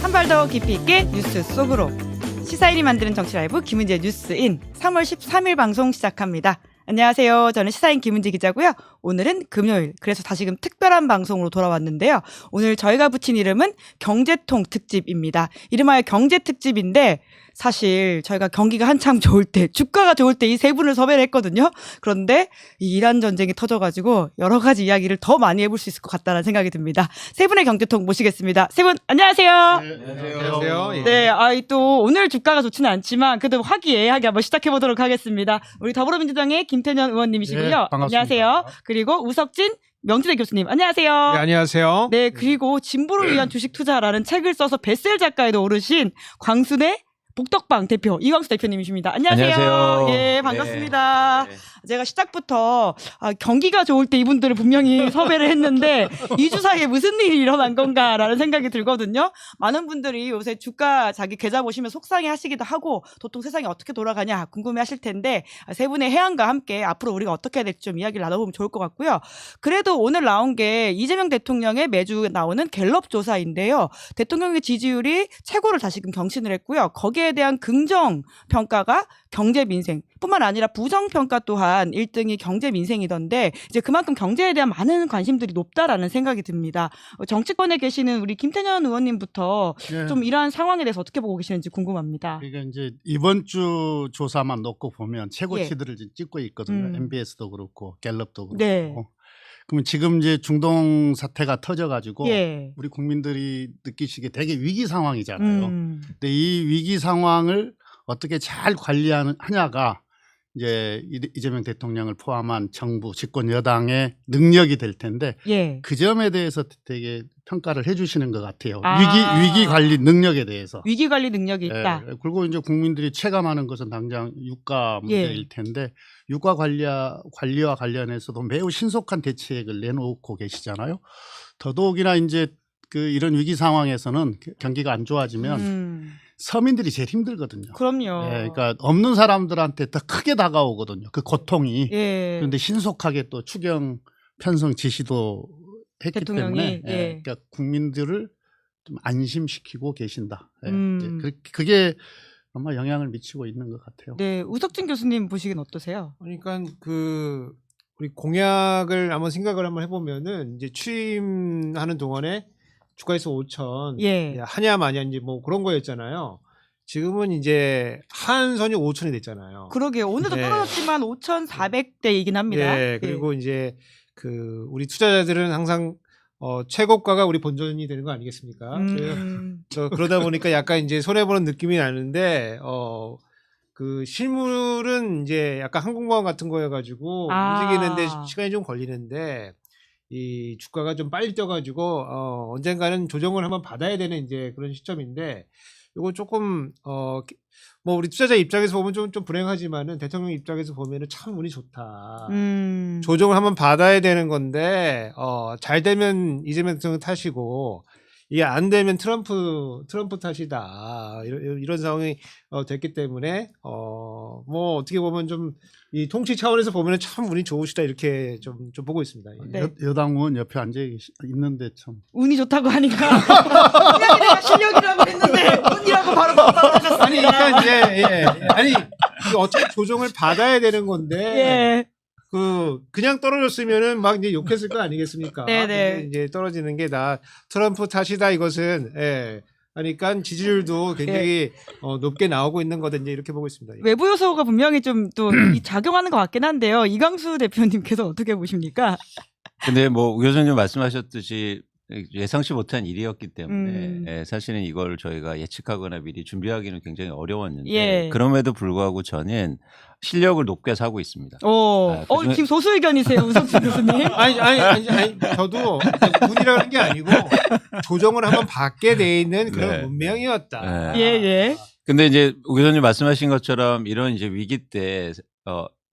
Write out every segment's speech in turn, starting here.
한 발 더 깊이 있게 뉴스 속으로 시사인이 만드는 정치 라이브 김은지의 뉴스인 3월 13일 방송 시작합니다. 안녕하세요. 저는 시사인 김은지 기자고요. 오늘은 금요일, 그래서 다시금 특별한 방송으로 돌아왔는데요. 오늘 저희가 붙인 이름은 경제통 특집입니다. 이름하여 경제특집인데 사실 저희가 경기가 한참 좋을 때, 주가가 좋을 때 이 세 분을 섭외를 했거든요. 그런데 이 이란 전쟁이 터져가지고 여러 가지 이야기를 더 많이 해볼 수 있을 것 같다는 생각이 듭니다. 세 분의 경제통 모시겠습니다. 세 분 안녕하세요. 네, 안녕하세요. 네, 또 오늘 주가가 좋지는 않지만 그래도 화기애애하게 한번 시작해 보도록 하겠습니다. 우리 더불어민주당의 김태년 의원님이시고요. 네, 반갑습니다. 안녕하세요. 그리고 우석진 명지대 교수님 안녕하세요. 네, 안녕하세요. 네, 그리고 진보를 위한 주식 투자라는 책을 써서 베스트셀러 작가에도 오르신 광순의 복덕방 대표 이광수 대표님이십니다. 안녕하세요. 안녕하세요. 예, 반갑습니다. 네. 제가 시작부터 경기가 좋을 때 이분들을 분명히 섭외를 했는데 2주 사이에 무슨 일이 일어난 건가라는 생각이 들거든요. 많은 분들이 요새 주가 자기 계좌 보시면 속상해 하시기도 하고 도통 세상이 어떻게 돌아가냐 궁금해 하실 텐데 세 분의 해안과 함께 앞으로 우리가 어떻게 해야 될지 좀 이야기를 나눠보면 좋을 것 같고요. 그래도 오늘 나온 게 이재명 대통령의 매주 나오는 갤럽 조사인데요. 대통령의 지지율이 최고를 다시금 경신을 했고요. 거기에 대한 긍정 평가가 경제 민생 뿐만 아니라 부정 평가 또한 1등이 경제 민생이던데 이제 그만큼 경제에 대한 많은 관심들이 높다라는 생각이 듭니다. 정치권에 계시는 우리 김태년 의원님부터 네. 좀 이러한 상황에 대해서 어떻게 보고 계시는지 궁금합니다. 그러니까 이제 이번 주 조사만 놓고 보면 최고치들을 지금 찍고 있거든요. MBS도 그렇고 갤럽도 그렇고. 네. 그러면 지금 이제 중동 사태가 터져가지고 예. 우리 국민들이 느끼시기에 되게 위기 상황이잖아요. 근데 이 위기 상황을 어떻게 잘 관리하냐가 이제 이재명 대통령을 포함한 정부 집권 여당의 능력이 될 텐데 예. 그 점에 대해서 되게 평가를 해주시는 것 같아요. 아. 위기 관리 능력에 대해서. 위기 관리 능력이 있다. 예, 그리고 이제 국민들이 체감하는 것은 당장 유가 문제일 텐데 유가 관리와 관련해서도 매우 신속한 대책을 내놓고 계시잖아요. 더더욱이나 이제 이런 위기 상황에서는 경기가 안 좋아지면 서민들이 제일 힘들거든요. 그럼요. 예, 그러니까 없는 사람들한테 더 크게 다가오거든요. 그 고통이. 예. 그런데 신속하게 또 추경 편성 지시도 했기 대통령이, 때문에 예. 그러니까 국민들을 좀 안심시키고 계신다. 예, 음. 그게 아마 영향을 미치고 있는 것 같아요. 네, 우석진 교수님 보시기엔 어떠세요? 그러니까 우리 공약을 한번 해보면은 이제 취임하는 동안에 주가에서 5천 예. 하냐 마냐 이제 뭐 그런 거였잖아요. 지금은 이제 한선이 5천이 됐잖아요. 그러게요. 오늘도 네. 떨어졌지만 5,400대이긴 합니다. 네, 그리고 이제 우리 투자자들은 항상 최고가가 우리 본전이 되는 거 아니겠습니까? 그러다 보니까 약간 이제 손해 보는 느낌이 나는데 실물은 이제 약간 항공모함 같은 거여가지고 움직이는데 시간이 좀 걸리는데 이 주가가 좀 빨리 떠가지고 언젠가는 조정을 한번 받아야 되는 이제 그런 시점인데 이거 조금 뭐 우리 투자자 입장에서 보면 좀 불행하지만은 대통령 입장에서 보면은 참 운이 좋다. 조정을 한번 받아야 되는 건데 잘 되면 이재명 대통령 탓이고 이게 안 되면 트럼프 탓이다. 이런 상황이 됐기 때문에 뭐 어떻게 보면 좀 이 통치 차원에서 보면은 참 운이 좋으시다 이렇게 좀 보고 있습니다. 네. 여당 의원 옆에 앉아 있는데 참 운이 좋다고 하니까 분명히 내가 실력이라고 했는데 운이라고 바로 답답하셨습니다. 아니 그러니까 이제 아니 어차피 조정을 받아야 되는 건데 예. 그냥 떨어졌으면은 막 이제 욕했을 거 아니겠습니까? 네네. 근데 이제 떨어지는 게 트럼프 탓이다 이것은 그러니까 지지율도 굉장히 높게 나오고 있는 거든요. 이렇게 보고 있습니다. 외부 요소가 분명히 좀 또 작용하는 것 같긴 한데요. 이광수 대표님께서 어떻게 보십니까? 근데 뭐 우 교수님 말씀하셨듯이 예상치 못한 일이었기 때문에 사실은 이걸 저희가 예측하거나 미리 준비하기는 굉장히 어려웠는데 예. 그럼에도 불구하고 저는 실력을 높게 사고 있습니다. 지금 소수 의견이세요, 우석진 교수님? 아니 저도 운이라는 게 아니고 조정을 한번 받게 돼 있는 그런 운명이었다. 예. 근데 이제 우 교수님 말씀하신 것처럼 이런 이제 위기 때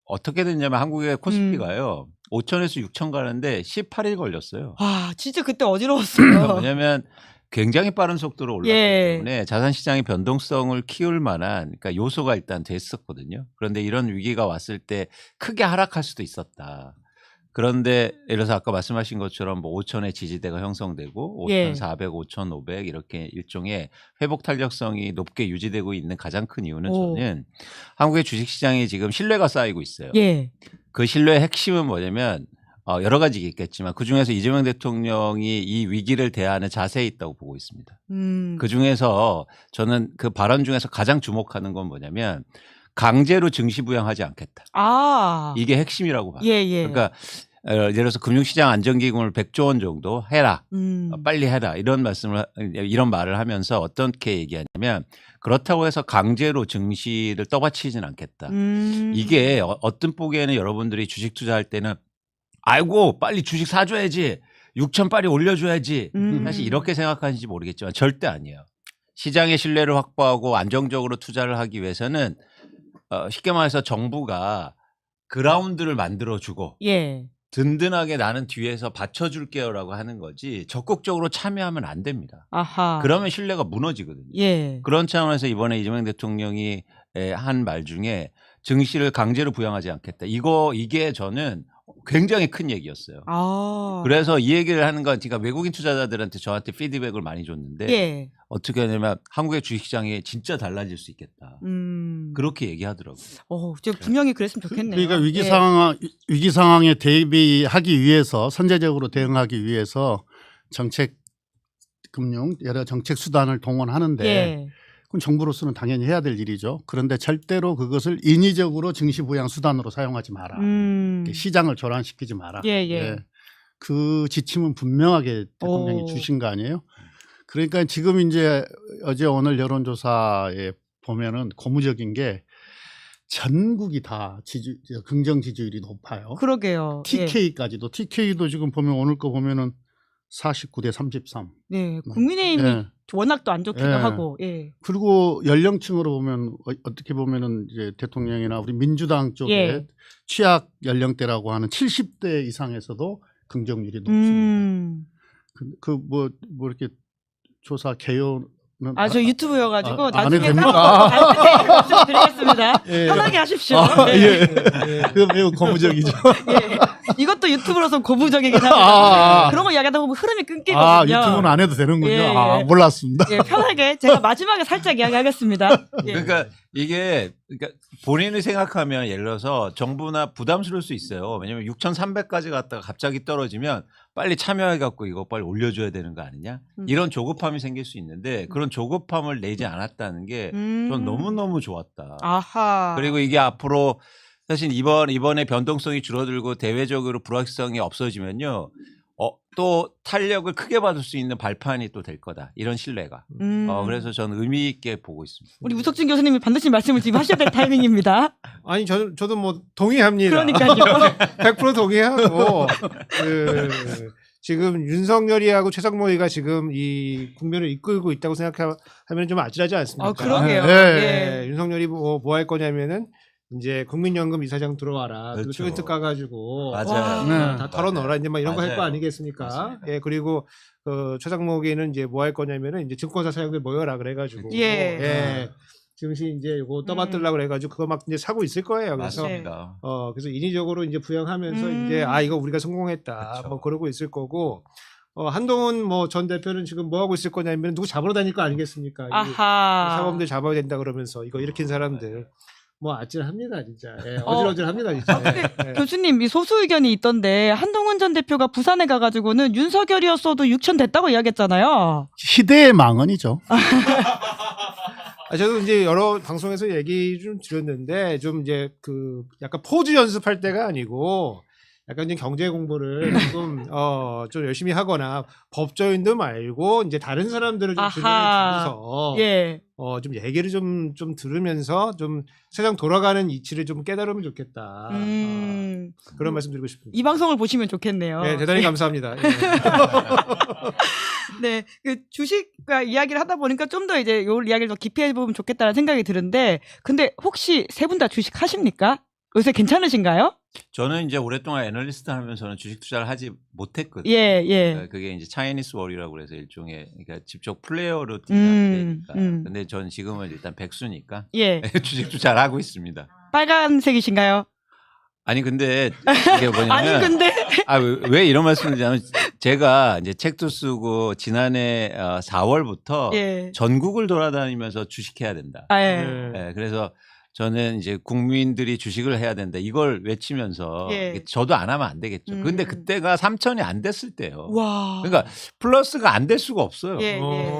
어떻게 됐냐면 한국의 코스피가요 5천에서 6천 가는데 18일 걸렸어요. 와, 진짜 그때 어지러웠어요. 왜냐하면 굉장히 빠른 속도로 올랐기 때문에 자산시장의 변동성을 키울 만한 그러니까 요소가 일단 됐었거든요. 그런데 이런 위기가 왔을 때 크게 하락할 수도 있었다. 그런데 예를 들어서 아까 말씀하신 것처럼 뭐 5천의 지지대가 형성되고 예. 5,400, 5,500 이렇게 일종의 회복 탄력성이 높게 유지되고 있는 가장 큰 이유는 오. 저는 한국의 주식시장이 지금 신뢰가 쌓이고 있어요. 예. 그 신뢰의 핵심은 뭐냐면 여러 가지 있겠지만 그중에서 이재명 대통령이 이 위기를 대하는 자세에 있다고 보고 있습니다. 그중에서 저는 그 발언 중에서 가장 주목하는 건 뭐냐면 강제로 증시 부양하지 않겠다. 아. 이게 핵심이라고 봐요. 예, 예. 그러니까 예를 들어서 금융시장 안정기금을 100조 원 정도 해라. 빨리 해라. 이런 말을 하면서 어떻게 얘기하냐면 그렇다고 해서 강제로 증시를 떠받치지는 않겠다. 이게 어떤 보기에는 여러분들이 주식 투자할 때는 아이고 빨리 주식 사줘야지 6천 빨리 올려줘야지 사실 이렇게 생각하는지 모르겠지만 절대 아니에요. 시장의 신뢰를 확보하고 안정적으로 투자를 하기 위해서는 쉽게 말해서 정부가 그라운드를 만들어주고 예. 든든하게 나는 뒤에서 받쳐줄게요라고 하는 거지 적극적으로 참여하면 안 됩니다. 아하. 그러면 신뢰가 무너지거든요. 예. 그런 차원에서 이번에 이재명 대통령이 한 말 중에 증시를 강제로 부양하지 않겠다. 이게 저는 굉장히 큰 얘기였어요. 아. 그래서 이 얘기를 하는 건 제가 외국인 투자자들한테 저한테 피드백을 많이 줬는데 예. 어떻게 하냐면 한국의 주식시장이 진짜 달라질 수 있겠다. 그렇게 얘기하더라고요. 진짜 분명히 그랬으면 좋겠네요. 그러니까 예. 위기 상황에 대비하기 위해서 선제적으로 대응하기 위해서 정책 금융 여러 정책 수단을 동원하는데 예. 그건 정부로서는 당연히 해야 될 일이죠. 그런데 절대로 그것을 인위적으로 증시 부양 수단으로 사용하지 마라. 시장을 교란시키지 마라. 예, 예. 그 지침은 분명하게 대통령이 주신 거 아니에요? 그러니까 지금 이제 어제 오늘 여론조사에 보면은 고무적인 게 전국이 다 긍정 지지율이 높아요. 그러게요. TK까지도 TK도 지금 보면 오늘 거 보면은 49대 33. 네, 국민의힘이 예. 워낙 또 안 좋기도 예. 하고. 예. 그리고 연령층으로 보면 어떻게 보면은 이제 대통령이나 우리 민주당 쪽에 예. 취약 연령대라고 하는 70대 이상에서도 긍정률이 높습니다. 뭐 이렇게 조사 개요는 저 유튜브여가지고 안 나중에 해도 됩니까? 말씀드리겠습니다. 예. 편하게 하십시오. 예. 그 매우 고무적이죠. 예. 이것도 유튜브로서 고무적이긴 합니다. 그런 거 이야기하다 보면 흐름이 끊기거든요. 유튜브는 안 해도 되는군요. 예, 예. 몰랐습니다. 예, 편하게 제가 마지막에 살짝 이야기하겠습니다. 예. 그러니까 이게 본인이 생각하면 예를 들어서 정부나 부담스러울 수 있어요. 왜냐하면 6,300까지 갔다가 갑자기 떨어지면 빨리 참여해갖고 이거 빨리 올려줘야 되는 거 아니냐? 이런 조급함이 생길 수 있는데 그런 조급함을 내지 않았다는 게 전 너무너무 좋았다. 아하. 그리고 이게 앞으로 사실 이번에 변동성이 줄어들고 대외적으로 불확실성이 없어지면요. 또 탄력을 크게 받을 수 있는 발판이 또 될 거다. 이런 신뢰가. 그래서 저는 의미 있게 보고 있습니다. 우리 우석준 교수님이 반드시 말씀을 지금 하셔야 될 타이밍입니다. 아니 저도 뭐 동의합니다. 그러니까요. 100% 동의하고 지금 윤석열이하고 최상목이가 지금 이 국면을 이끌고 있다고 생각하면 좀 아찔하지 않습니까? 그러게요. 네. 윤석열이 뭐 할 거냐면은 이제 국민연금 이사장 들어와라. 그렇죠. 그리고 트위트 까가지고 맞아요. 다 털어넣어라. 이제 막 이런 거 할 거 맞아요. 아니겠습니까? 맞습니다. 예, 그리고 최상목이는 이제 뭐 할 거냐면은 이제 증권사 사장들 모여라 그래가지고 예. 증시 이제 요거 떠받들라 그래가지고 그거 막 이제 사고 있을 거예요. 그래서 맞습니다. 그래서 인위적으로 이제 부양하면서 이제 이거 우리가 성공했다. 그쵸. 뭐 그러고 있을 거고. 한동훈 뭐 전 대표는 지금 뭐 하고 있을 거냐면 누구 잡으러 다닐 거 아니겠습니까? 아하. 사범들 잡아야 된다 그러면서 이거 일으킨 사람들 뭐 아찔합니다 진짜. 어질어질합니다 진짜. 예. 교수님, 이 소수 의견이 있던데 한동훈 전 대표가 부산에 가가지고는 윤석열이었어도 6천 됐다고 이야기했잖아요. 시대의 망언이죠. 저도 이제 여러 방송에서 얘기 좀 드렸는데 좀 이제 그 약간 포즈 연습할 때가 아니고 약간 이제 경제 공부를 좀 열심히 하거나 법조인도 말고 이제 다른 사람들을 좀 주변에 두고서 예. 좀 얘기를 좀 들으면서 좀 세상 돌아가는 이치를 좀 깨달으면 좋겠다. 그런 말씀 드리고 싶습니다. 이 방송을 보시면 좋겠네요. 네, 대단히 감사합니다. 예. 네, 그 주식과 이야기를 하다 보니까 좀 더 이제 요 이야기를 더 깊이 해보면 좋겠다는 생각이 드는데, 근데 혹시 세 분 다 주식 하십니까? 요새 괜찮으신가요? 저는 이제 오랫동안 애널리스트 하면서는 주식 투자를 하지 못했거든요. 예. 그러니까 그게 이제 차이니스 월이라고 그래서 일종의 그러니까 직접 플레이어로 되니까. 근데 전 지금은 일단 백수니까 예. 주식 투자를 하고 있습니다. 빨간색이신가요? 아니 근데 이게 뭐냐면 아니 근데 왜 이런 말씀을 드리냐면 제가 이제 책도 쓰고 지난해 4월부터 예. 전국을 돌아다니면서 주식해야 된다. 예. 네, 그래서 저는 이제 국민들이 주식을 해야 된다. 이걸 외치면서 예. 저도 안 하면 안 되겠죠. 근데 그때가 3천이 안 됐을 때요. 와. 그러니까 플러스가 안 될 수가 없어요. 예, 예.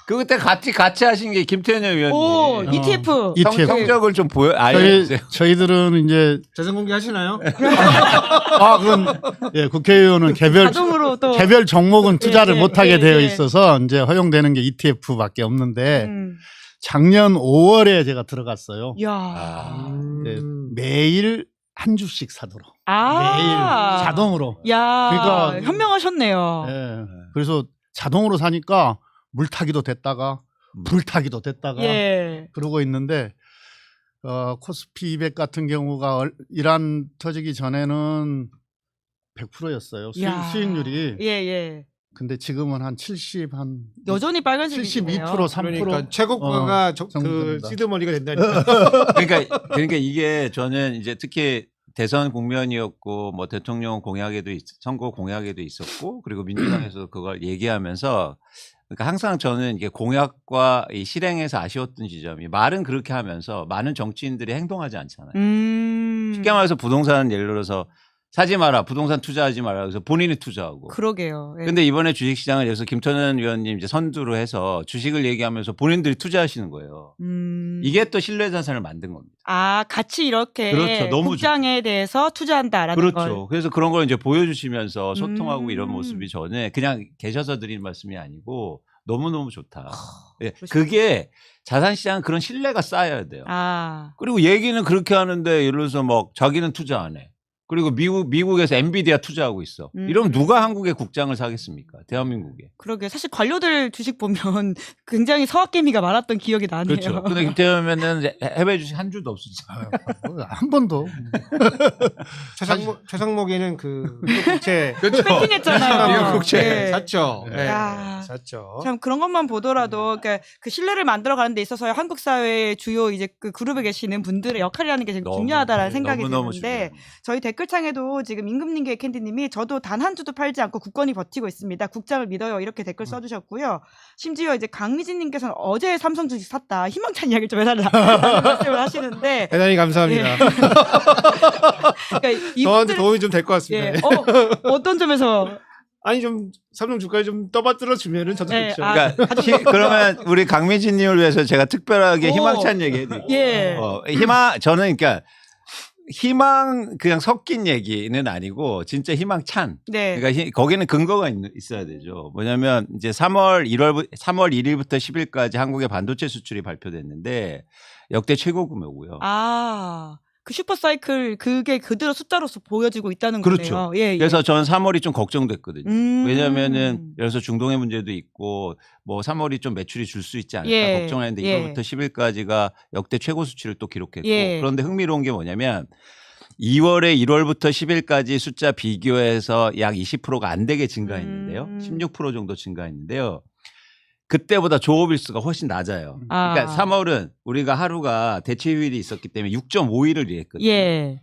그때 같이 하신 게 김태년 의원님. 오, ETF. ETF. 성적을 좀 알려주세요. 저희들은 이제 재산 공개 하시나요? 그건 예, 국회의원은 자동으로 또 개별 종목은 투자를 예, 못하게 예, 되어 예. 있어서 이제 허용되는 게 ETF밖에 없는데 음. 작년 5월에 제가 들어갔어요. 야. 네, 매일 한 주씩 사도록 아. 매일 자동으로. 야. 그러니까 현명하셨네요. 예, 그래서 자동으로 사니까 물타기도 됐다가 불타기도 됐다가 예. 그러고 있는데 코스피 200 같은 경우가 이란 터지기 전에는 100%였어요. 야. 수익률이. 예, 예. 근데 지금은 한 70, 한 여전히 빨간색이네요. 72%, 3%. 그러니까 최고가가 그 정도입니다. 시드머니가 된다니까. 그러니까 이게 저는 이제 특히 대선 국면이었고 뭐 대통령 공약에도 선거 공약에도 있었고 그리고 민주당에서 그걸 얘기하면서 그러니까 항상 저는 이게 공약과 이 실행에서 아쉬웠던 지점이 말은 그렇게 하면서 많은 정치인들이 행동하지 않잖아요. 쉽게 말해서 부동산 예를 들어서 사지 마라, 부동산 투자하지 마라. 그래서 본인이 투자하고. 그러게요. 예. 근데 이번에 주식시장을 여기서 김천현 위원님 이제 선두로 해서 주식을 얘기하면서 본인들이 투자하시는 거예요. 이게 또 신뢰자산을 만든 겁니다. 아, 같이 이렇게 그렇죠. 너무 국장에 대해서 투자한다라는 걸. 그렇죠. 그래서 그런 걸 이제 보여주시면서 소통하고 이런 모습이 저는 그냥 계셔서 드리는 말씀이 아니고 너무너무 좋다. 예, 그게 자산시장은 그런 신뢰가 쌓여야 돼요. 아. 그리고 얘기는 그렇게 하는데 예를 들어서 막 자기는 투자 안 해. 그리고 미국에서 엔비디아 투자하고 있어. 이러면 누가 한국에 국장을 사겠습니까? 대한민국에. 그러게 사실 관료들 주식 보면 굉장히 서학개미가 많았던 기억이 나네요. 그렇죠. 근데 김태현은 해외 주식 한 주도 없었지. 한 번도. 최상목에는 그 국채 그렇죠. 뺏긴했잖아요. 미국 국채 네. 샀죠. 네. 야. 샀죠. 참 그런 것만 보더라도 그러니까 그 신뢰를 만들어 가는 데 있어서 한국 사회의 주요 이제 그 그룹에 계시는 분들의 역할이라는 게 되게 중요하다라는 생각이 드는데 저희 댓글창에도 지금 임금님계 캔디님이 저도 단 한 주도 팔지 않고 굳건히 버티고 있습니다. 국장을 믿어요. 이렇게 댓글 써주셨고요. 심지어 이제 강미진님께서는 어제 삼성 주식 샀다. 희망찬 이야기를 좀 해달라는 말씀을 하시는데 대단히 감사합니다. 예. 그러니까 저한테 도움이 좀 될 것 같습니다. 예. 어떤 점에서 아니 좀 삼성 주가를 좀 떠받들어 주면은 저도 네, 좋죠. 그러니까 그러면 우리 강미진님을 위해서 제가 특별하게 희망찬 얘기 해드릴게요. 예. 저는 그러니까 희망 그냥 섞인 얘기는 아니고 진짜 희망찬. 네. 그러니까 거기는 근거가 있어야 되죠. 뭐냐면 이제 3월 1일부터 10일까지 한국의 반도체 수출이 발표됐는데 역대 최고 규모고요. 아. 그 슈퍼사이클 그게 그대로 숫자로서 보여지고 있다는 그렇죠. 거네요. 예, 예. 그래서 저는 3월이 좀 걱정됐거든요. 왜냐하면은 예를 들어서 중동의 문제도 있고 뭐 3월이 좀 매출이 줄 수 있지 않을까 예. 걱정했는데 예. 1월부터 10일까지가 역대 최고 수치를 또 기록했고 예. 그런데 흥미로운 게 뭐냐면 2월에 1월부터 10일까지 숫자 비교해서 약 20%가 안 되게 증가했는데요. 16% 정도 증가했는데요. 그때보다 조업일수가 훨씬 낮아요. 그러니까 3월은 우리가 하루가 대체휴일이 있었기 때문에 6.5일을 일했거든요. 예.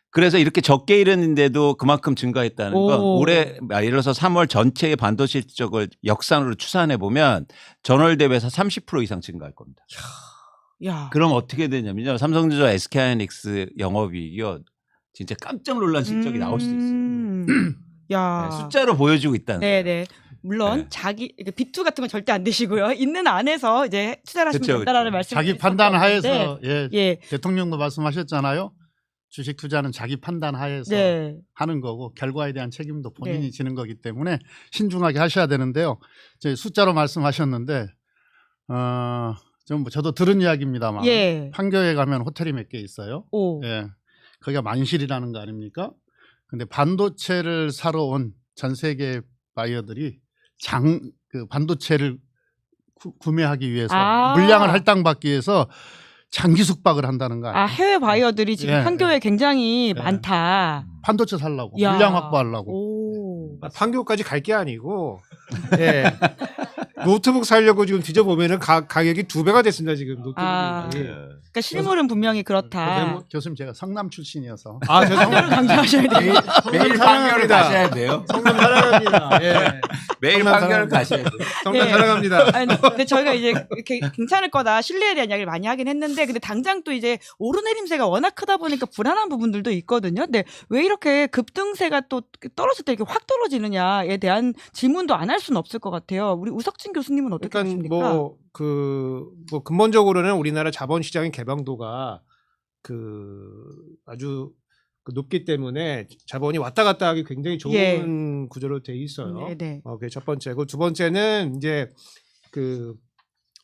그래서 이렇게 적게 일했는데도 그만큼 증가했다는 건 올해 예를 들어서 3월 전체의 반도체 실적을 역산으로 추산해 보면 전월 대비해서 30% 이상 증가할 겁니다. 야. 그럼 어떻게 되냐면요. 삼성전자 SK하이닉스 영업이익이요. 진짜 깜짝 놀란 실적이 나올 수도 있어요. 야. 네, 숫자로 보여주고 있다는 거예요. 네네. 물론 네. 자기 비투 같은 건 절대 안 되시고요. 있는 안에서 이제 투자를 하시면 그쵸, 된다라는 그쵸. 말씀. 자기 판단 하에서 예. 대통령도 말씀하셨잖아요. 주식 투자는 자기 판단 하에서 네. 하는 거고 결과에 대한 책임도 본인이 네. 지는 거기 때문에 신중하게 하셔야 되는데요. 이제 숫자로 말씀하셨는데 저도 들은 이야기입니다만 예. 판교에 가면 호텔이 몇 개 있어요. 오. 예. 거기가 만실이라는 거 아닙니까? 근데 반도체를 사러 온 전 세계 바이어들이 그 반도체를 구매하기 위해서 물량을 할당받기 위해서 장기 숙박을 한다는 거 아니에요? 해외 바이어들이 지금 예, 판교에 굉장히 많다. 반도체 살라고 야. 물량 확보하려고. 오. 판교까지 갈 게 아니고 예. 노트북 사려고 지금 뒤져보면은 가격이 2배가 됐습니다 지금 노트북이. 아. 그러니까 실물은 분명히 그렇다. 교수님 제가 성남 출신이어서 아, 저 성남 강조하셔야 돼요. 매일 판결을 가셔야 돼요. 성남 사랑합니다. 예. 매일 성남 판결을 사랑합니다. 가셔야 돼요. 성남 네. 사랑합니다. 아니, 근데 저희가 이제 이렇게 괜찮을 거다 신뢰에 대한 이야기를 많이 하긴 했는데 근데 당장 또 이제 오르내림세가 워낙 크다 보니까 불안한 부분들도 있거든요. 근데 왜 이렇게 급등세가 또 떨어질 때 이렇게 확 떨어지느냐에 대한 질문도 안 할 수는 없을 것 같아요. 우리 우석진 교수님은 어떻게 그러니까 보십니까? 뭐 근본적으로는 우리나라 자본시장의 개방도가 아주 높기 때문에 자본이 왔다 갔다 하기 굉장히 좋은 예. 구조로 돼 있어요. 네네. 그게 첫 번째고 두 번째는 이제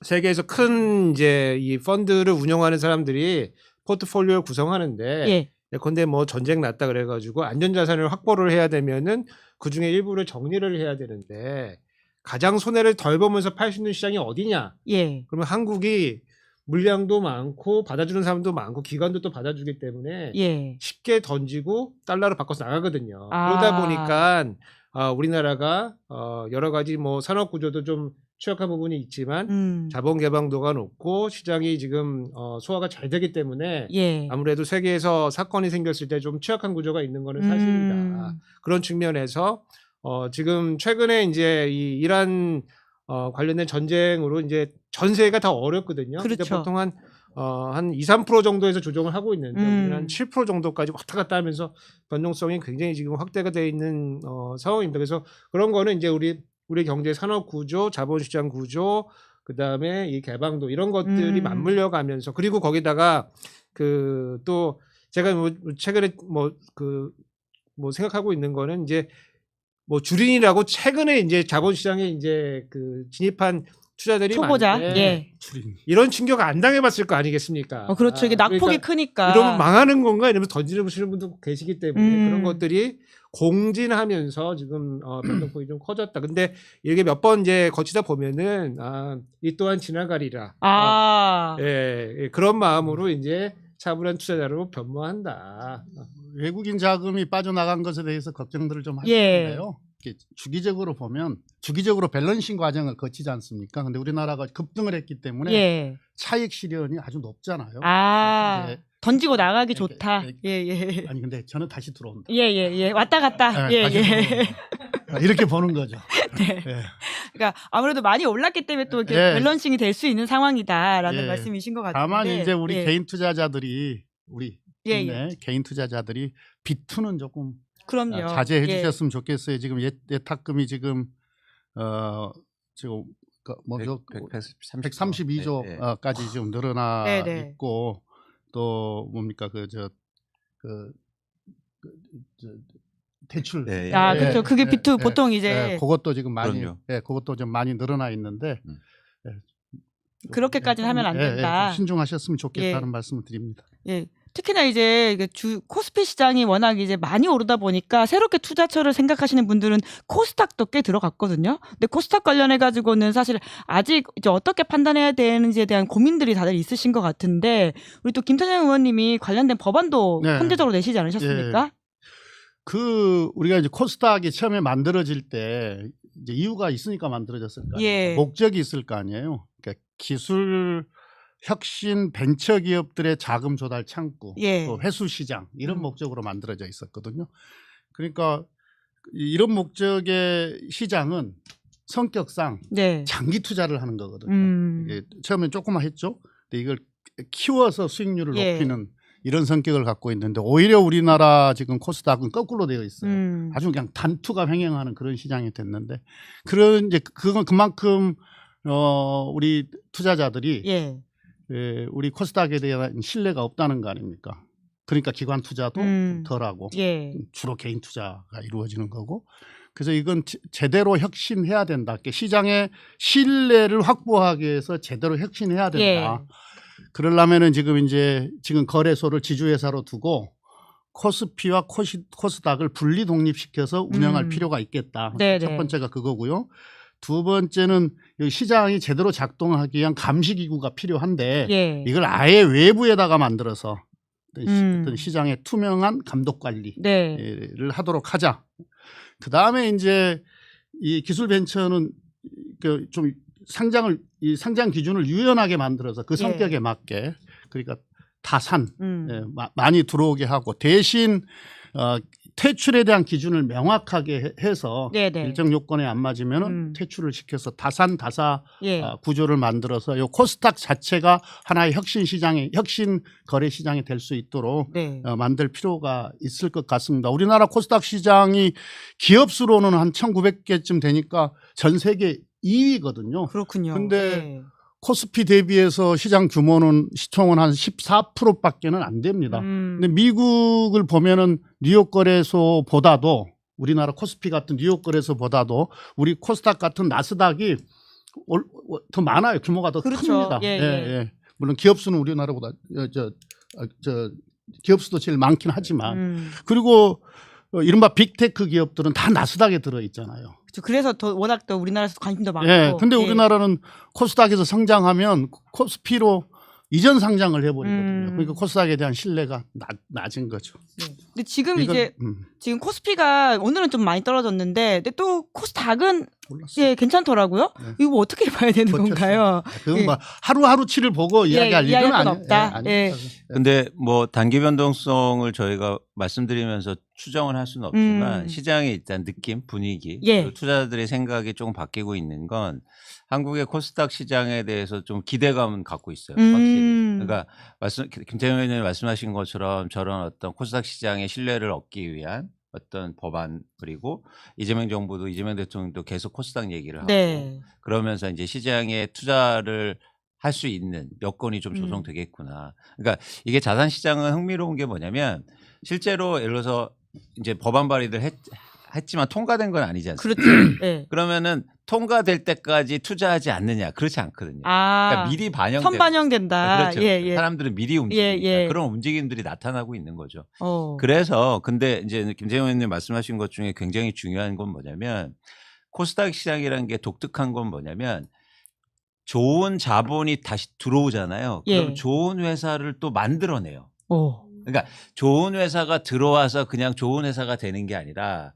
세계에서 큰 이제 이 펀드를 운영하는 사람들이 포트폴리오를 구성하는데 예. 예컨대 뭐 전쟁 났다 그래가지고 안전자산을 확보를 해야 되면은 그 중에 일부를 정리를 해야 되는데 가장 손해를 덜 보면서 팔 수 있는 시장이 어디냐? 예. 그러면 한국이 물량도 많고 받아주는 사람도 많고 기관도 또 받아주기 때문에 예. 쉽게 던지고 달러로 바꿔서 나가거든요. 아. 그러다 보니까 우리나라가 여러 가지 뭐 산업 구조도 좀 취약한 부분이 있지만 자본 개방도가 높고 시장이 지금 소화가 잘 되기 때문에 예. 아무래도 세계에서 사건이 생겼을 때 좀 취약한 구조가 있는 거는 사실이다. 그런 측면에서 지금 최근에 이제 이 이란 관련된 전쟁으로 이제 전세가 더 어렵거든요. 그렇죠. 근데 보통 한 2, 3% 정도에서 조정을 하고 있는데 우리는 한 7% 정도까지 왔다 갔다 하면서 변동성이 굉장히 지금 확대가 되어 있는 상황입니다. 그래서 그런 거는 이제 우리 경제 산업 구조, 자본시장 구조, 그다음에 이 개방도 이런 것들이 맞물려 가면서 그리고 거기다가 또 제가 뭐 최근에 뭐 생각하고 있는 거는 이제 뭐 주린이라고 최근에 이제 자본시장에 이제 진입한 투자들이 초보자. 많은데 예. 이런 충격 안 당해봤을 거 아니겠습니까? 그렇죠. 이게 낙폭이 그러니까 크니까. 이러면 망하는 건가 이러면서 던지시는 분도 계시기 때문에 그런 음. 것들이 공진하면서 지금 변동폭이 좀 커졌다. 근데 이게 몇 번 이제 거치다 보면은 이 또한 지나가리라. 예, 그런 마음으로 이제 차분한 투자자로 변모한다. 외국인 자금이 빠져나간 것에 대해서 걱정들을 좀 하시는데요. 주기적으로 보면 주기적으로 밸런싱 과정을 거치지 않습니까? 근데 우리나라가 급등을 했기 때문에 예. 차익 실현이 아주 높잖아요. 예. 던지고 나가기 예, 좋다. 예. 아니 근데 저는 다시 들어온다. 예. 왔다 갔다. 다시 들어온다. 이렇게 보는 거죠. 네. 예. 그러니까 아무래도 많이 올랐기 때문에 또 이렇게 밸런싱이 될 수 있는 상황이다라는 말씀이신 것 같은데. 다만 이제 우리 개인 투자자들이 개인 투자자들이 비투는 조금 그럼요. 자제해 주셨으면 좋겠어요. 지금 예탁금이 지금 지금 132조까지 지금 늘어나 있고 또 뭡니까 대출. 그렇죠. 그게 비투 보통 이제 그것도 지금 많이 그것도 좀 많이 늘어나 있는데 그렇게까지는 하면 안 된다. 신중하셨으면 좋겠다는 말씀을 드립니다. 예. 특히나 이제 코스피 시장이 워낙 이제 많이 오르다 보니까 새롭게 투자처를 생각하시는 분들은 코스닥도 꽤 들어갔거든요. 근데 코스닥 관련해 가지고는 사실 아직 이제 어떻게 판단해야 되는지에 대한 고민들이 다들 있으신 것 같은데 우리 또 김태년 의원님이 관련된 법안도 현재적으로 내시지 않으셨습니까? 우리가 이제 코스닥이 처음에 만들어질 때 이제 이유가 있으니까 만들어졌을 거 아니에요. 목적이 있을 거 아니에요. 그러니까 기술 혁신 벤처 기업들의 자금 조달 창구, 또 회수 시장 이런 목적으로 만들어져 있었거든요. 그러니까 이런 목적의 시장은 성격상 장기 투자를 하는 거거든요. 처음엔 조그만 했죠. 근데 이걸 키워서 수익률을 높이는 이런 성격을 갖고 있는데 오히려 우리나라 지금 코스닥은 거꾸로 되어 있어요. 아주 그냥 단투가 횡행하는 그런 시장이 됐는데 그건 그만큼 우리 투자자들이 우리 코스닥에 대한 신뢰가 없다는 거 아닙니까? 그러니까 기관 투자도 덜하고 주로 개인 투자가 이루어지는 거고 그래서 이건 제대로 혁신해야 된다. 시장의 신뢰를 확보하기 위해서 제대로 혁신해야 된다. 그러려면은 지금 거래소를 지주회사로 두고 코스피와 코스닥을 분리 독립시켜서 운영할 필요가 있겠다. 첫 번째가 그거고요. 두 번째는 시장이 제대로 작동하기 위한 감시기구가 필요한데 이걸 아예 외부에다가 만들어서 어떤 시장의 투명한 감독 관리를 하도록 하자. 그 다음에 이제 이 기술 벤처는 좀 이 상장 기준을 유연하게 만들어서 그 성격에 맞게 그러니까 다산 많이 들어오게 하고 대신 퇴출에 대한 기준을 명확하게 해서 네네. 일정 요건에 안 맞으면 퇴출을 시켜서 다산 다사 예. 구조를 만들어서 요 코스닥 자체가 하나의 혁신 거래 시장이 될 수 있도록 네. 만들 필요가 있을 것 같습니다. 우리나라 코스닥 시장이 기업 수로는 한 1,900개쯤 되니까 전 세계 2위거든요. 그렇군요. 근데 네. 코스피 대비해서 시장 규모는 시총은 한 14%밖에는 안 됩니다. 근데 미국을 보면은 뉴욕 거래소보다도 우리나라 코스피 같은 뉴욕 거래소보다도 우리 코스닥 같은 나스닥이 더 많아요. 규모가 더 그렇죠. 큽니다. 예, 예. 물론 기업 수는 우리나라보다 기업 수도 제일 많긴 하지만 그리고 이른바 빅테크 기업들은 다 나스닥에 들어 있잖아요. 그래서 더 워낙 더 우리나라에서 관심도 많고. 예. 근데 우리나라는 코스닥에서 성장하면 코스피로 이전 상장을 해버리거든요. 그러니까 코스닥에 대한 신뢰가 낮은 거죠. 네. 근데 지금 이건, 이제 지금 코스피가 오늘은 좀 많이 떨어졌는데, 근데 또 코스닥은 몰랐어요. 예 괜찮더라고요. 네. 이거 뭐 어떻게 봐야 되는 건가요? 그건 예. 뭐 하루하루치를 보고 이야기할 일은 이야기할 건 아니, 없다. 예. 근데 뭐 단기 변동성을 저희가 말씀드리면서 추정을 할 수는 없지만 시장의 일단 느낌, 분위기, 예. 그리고 투자자들의 생각이 조금 바뀌고 있는 건 한국의 코스닥 시장에 대해서 좀 기대감은 갖고 있어요. 확실히. 그러니까 김태형 의원님 말씀하신 것처럼 저런 어떤 코스닥 시장의 신뢰를 얻기 위한 어떤 법안 그리고 이재명 정부도 이재명 대통령도 계속 코스닥 얘기를 하고 네. 그러면서 이제 시장에 투자를 할 수 있는 여건이 좀 조성되겠구나. 그러니까 이게 자산 시장은 흥미로운 게 뭐냐면 실제로 예를 들어서 이제 법안 발의를 했지만 통과된 건 아니지 않습니까? 그렇죠. 예. 그러면은 통과될 때까지 투자하지 않느냐? 그렇지 않거든요. 아, 그러니까 미리 선반영된다. 그렇죠. 예, 예. 사람들은 미리 움직이니까 예. 그런 움직임들이 나타나고 있는 거죠. 어. 그래서 근데 이제 김재용 의원님 말씀하신 것 중에 굉장히 중요한 건 뭐냐면 코스닥 시장이라는 게 독특한 건 뭐냐면 좋은 자본이 다시 들어오잖아요. 그럼 예. 좋은 회사를 또 만들어내요. 오. 그러니까 좋은 회사가 들어와서 그냥 좋은 회사가 되는 게 아니라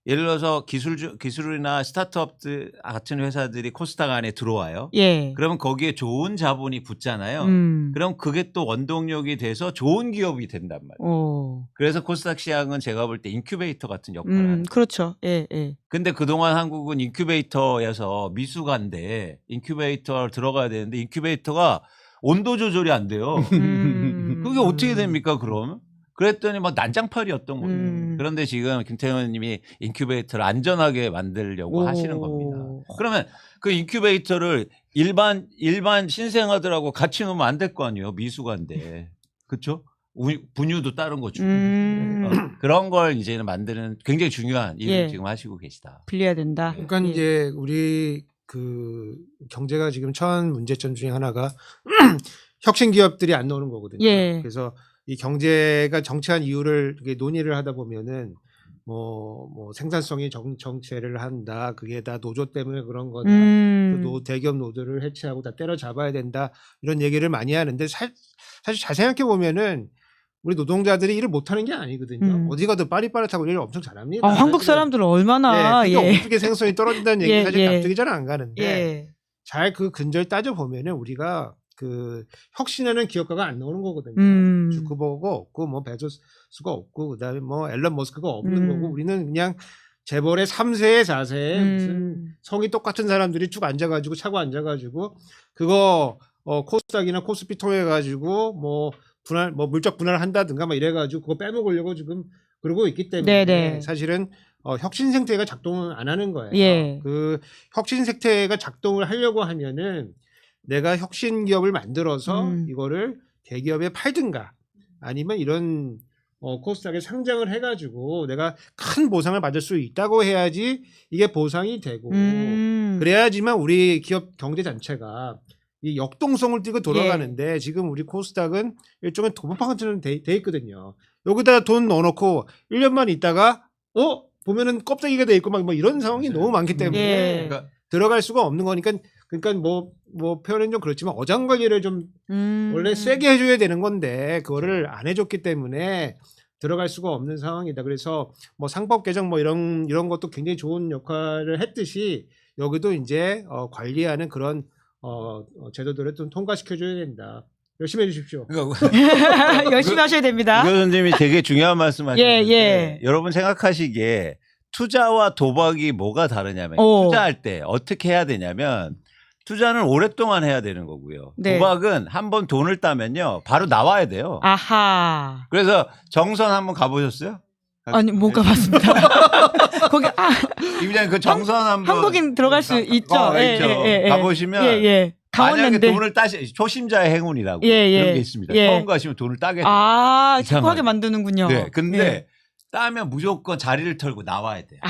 예를 들어서 기술이나 스타트업들 같은 회사들이 코스닥 안에 들어와요. 예. 그러면 거기에 좋은 자본이 붙잖아요. 그럼 그게 또 원동력이 돼서 좋은 기업이 된단 말이에요. 오. 그래서 코스닥 시장은 제가 볼 때 인큐베이터 같은 역할을 하는. 그렇죠. 예, 예. 근데 그동안 한국은 인큐베이터에서 미숙한데 인큐베이터 들어가야 되는데 인큐베이터가 온도 조절이 안 돼요. 그게 어떻게 됩니까, 그럼? 그랬더니 막 난장판이었던 거예요. 그런데 지금 김태현 님이 인큐베이터를 안전하게 만들려고 하시는 겁니다. 그러면 그 인큐베이터를 일반 신생아들하고 같이 놓으면 안 될 거 아니에요. 미숙한데. 그렇죠? 분유도 다른 거 주고. 그런 걸 이제는 만드는 굉장히 중요한 일을 예. 지금 하시고 계시다. 분리해야 된다. 그러니까 예. 이제 우리 그 경제가 지금 첫 문제점 중에 하나가 혁신 기업들이 안 나오는 거거든요. 예. 그래서 이 경제가 정체한 이유를 이렇게 논의를 하다 보면은 뭐 생산성이 정체를 한다. 그게 다 노조 때문에 그런 거다. 대기업 노조를 해체하고 다 때려잡아야 된다. 이런 얘기를 많이 하는데 사실 잘 생각해 보면은 우리 노동자들이 일을 못하는 게 아니거든요. 어디 가도 빠릿빠릿하고 일을 엄청 잘합니다. 한국 사람들은 얼마나 예, 그게 어떻게 생산성이 떨어진다는 얘기 사실 예. 납득이 잘 안 가는데 예. 잘 그 근절 따져 보면은 우리가 그 혁신하는 기업가가 안 나오는 거거든요. 주크버거가 없고 뭐 베조스가 없고 그다음에 뭐 앨런 머스크가 없는 거고 우리는 그냥 재벌의 3세의 4세에 무슨 성이 똑같은 사람들이 쭉 앉아가지고 차고 앉아가지고 그거 코스닥이나 코스피 통해 가지고 뭐 물적 분할을 한다든가 막 이래가지고 그거 빼먹으려고 지금 그러고 있기 때문에 네네. 사실은 혁신 생태가 작동을 안 하는 거예요. 예. 그 혁신 생태가 작동을 하려고 하면은 내가 혁신 기업을 만들어서 이거를 대기업에 팔든가 아니면 이런 코스닥에 상장을 해가지고 내가 큰 보상을 받을 수 있다고 해야지 이게 보상이 되고 그래야지만 우리 기업 경제 자체가 이 역동성을 띠고 돌아가는데 지금 우리 코스닥은 일종의 도박방처럼 돼 있거든요. 여기다 돈 넣어놓고 1년만 있다가 보면은 껍데기가 돼 있고 막 뭐 이런 상황이 맞아요. 너무 많기 때문에 예. 그러니까 들어갈 수가 없는 거니까 그러니까 뭐 표현은 좀 그렇지만 어장 관리를 좀 원래 세게 해줘야 되는 건데 그거를 안 해줬기 때문에 들어갈 수가 없는 상황이다. 그래서 뭐 상법 개정 뭐 이런 것도 굉장히 좋은 역할을 했듯이 여기도 이제 관리하는 그런 제도들을 좀 통과시켜줘야 된다. 열심히 해주십시오. 열심히 하셔야 됩니다. 유 교수님이 되게 중요한 말씀하셨는데 예. 여러분 생각하시기에 투자와 도박이 뭐가 다르냐면 투자할 때 어떻게 해야 되냐면 투자는 오랫동안 해야 되는 거고요. 네. 도박은 한번 돈을 따면요 바로 나와야 돼요. 아하. 그래서 정선 한번 가보셨어요? 아니 못 가봤습니다. 거기 이 부장님 그 정선 한번 한국인 들어갈 수 있죠. 있죠. 가보시면 만약에 강원랜드 돈을 초심자의 행운이라고 그런 게 있습니다. 처음 가시면 돈을 따게 돼요. 착하게 만드는군요. 네, 근데 따면 무조건 자리를 털고 나와야 돼요.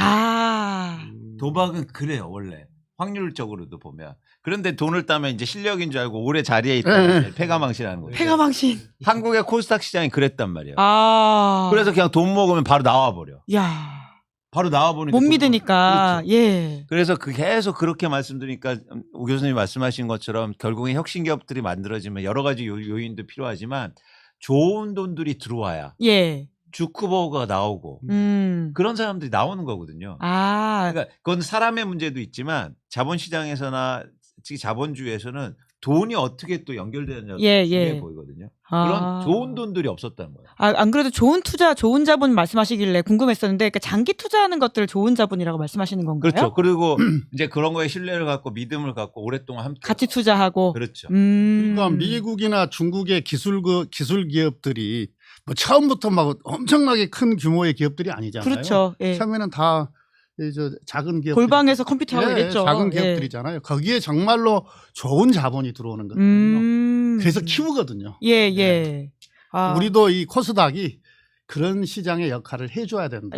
도박은 그래요 원래 확률적으로도 보면. 그런데 돈을 따면 이제 실력인 줄 알고 오래 자리에 있다가 패가망신하는 거예요. 패가망신. 한국의 코스닥 시장이 그랬단 말이에요. 그래서 그냥 돈 먹으면 바로 나와버려. 야. 바로 나와보니까 못 믿으니까. 그렇죠. 예. 그래서 계속 그렇게 말씀드리니까 오 교수님이 말씀하신 것처럼 결국에 혁신 기업들이 만들어지면 여러 가지 요인도 필요하지만 좋은 돈들이 들어와야 주크버거가 나오고 그런 사람들이 나오는 거거든요. 그러니까 그건 사람의 문제도 있지만 자본시장에서나 특히 자본주의에서는 돈이 어떻게 또 연결되느냐가 중요해 보이거든요. 그런 좋은 돈들이 없었다는 거예요. 안 그래도 좋은 투자, 좋은 자본 말씀하시길래 궁금했었는데 그러니까 장기 투자하는 것들 좋은 자본이라고 말씀하시는 건가요? 그렇죠. 그리고 이제 그런 거에 신뢰를 갖고 믿음을 갖고 오랫동안 함께 같이 투자하고. 그렇죠. 그러니까 미국이나 중국의 기술 기업들이 뭐 처음부터 막 엄청나게 큰 규모의 기업들이 아니잖아요. 그렇죠. 처음에는 다 작은 기업 골방에서 컴퓨터 하고 이랬죠. 작은 기업들이잖아요. 거기에 정말로 좋은 자본이 들어오는 거거든요. 그래서 키우거든요. 우리도 이 코스닥이 그런 시장의 역할을 해줘야 된다.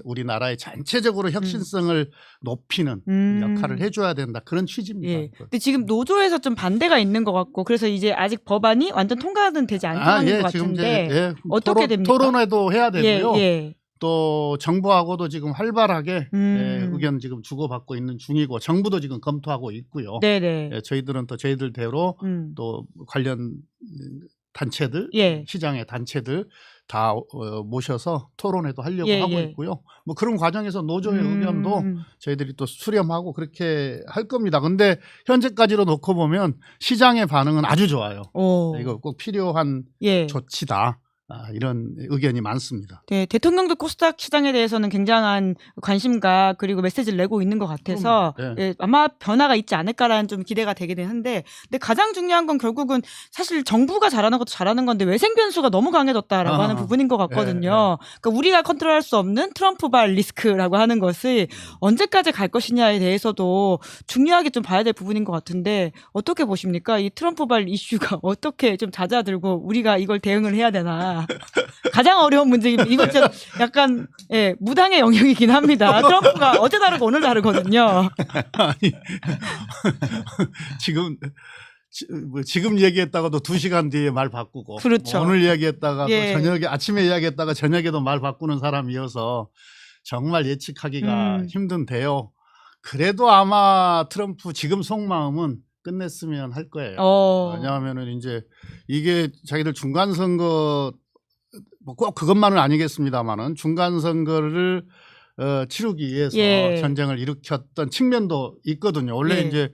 우리나라의 전체적으로 혁신성을 높이는 역할을 해줘야 된다. 그런 취지입니다. 근데 지금 노조에서 좀 반대가 있는 것 같고 그래서 이제 아직 법안이 완전 통과는 되지 않은 것 같은데 어떻게 됩니까? 토론회도 해야 되고요. 또 정부하고도 지금 활발하게 의견 지금 주고받고 있는 중이고 정부도 지금 검토하고 있고요. 저희들은 또 저희들대로 또 관련 단체들, 시장의 단체들 다 모셔서 토론회도 하려고 하고 있고요. 뭐 그런 과정에서 노조의 의견도 저희들이 또 수렴하고 그렇게 할 겁니다. 근데 현재까지로 놓고 보면 시장의 반응은 아주 좋아요. 이거 꼭 필요한 조치다. 이런 의견이 많습니다. 대통령도 코스닥 시장에 대해서는 굉장한 관심과 그리고 메시지를 내고 있는 것 같아서 아마 변화가 있지 않을까라는 좀 기대가 되기는 한데 근데 가장 중요한 건 결국은 사실 정부가 잘하는 것도 잘하는 건데 외생 변수가 너무 강해졌다라고 하는 부분인 것 같거든요. 그러니까 우리가 컨트롤할 수 없는 트럼프발 리스크라고 하는 것이 언제까지 갈 것이냐에 대해서도 중요하게 좀 봐야 될 부분인 것 같은데 어떻게 보십니까? 이 트럼프발 이슈가 어떻게 좀 잦아들고 우리가 이걸 대응을 해야 되나? 가장 어려운 문제입니다. 이건 진짜 약간 무당의 영역이긴 합니다. 트럼프가 어제 다르고 오늘 다르거든요. 아니, 지금 얘기했다가도 2시간 뒤에 말 바꾸고 그렇죠. 뭐 오늘 얘기했다가 또 저녁에 아침에 이야기했다가 저녁에도 말 바꾸는 사람이어서 정말 예측하기가 힘든데요. 그래도 아마 트럼프 지금 속마음은 끝냈으면 할 거예요. 왜냐하면은 이제 이게 자기들 중간 선거 뭐 꼭 그것만은 아니겠습니다만은 중간 선거를 치르기 위해서 전쟁을 일으켰던 측면도 있거든요. 원래 이제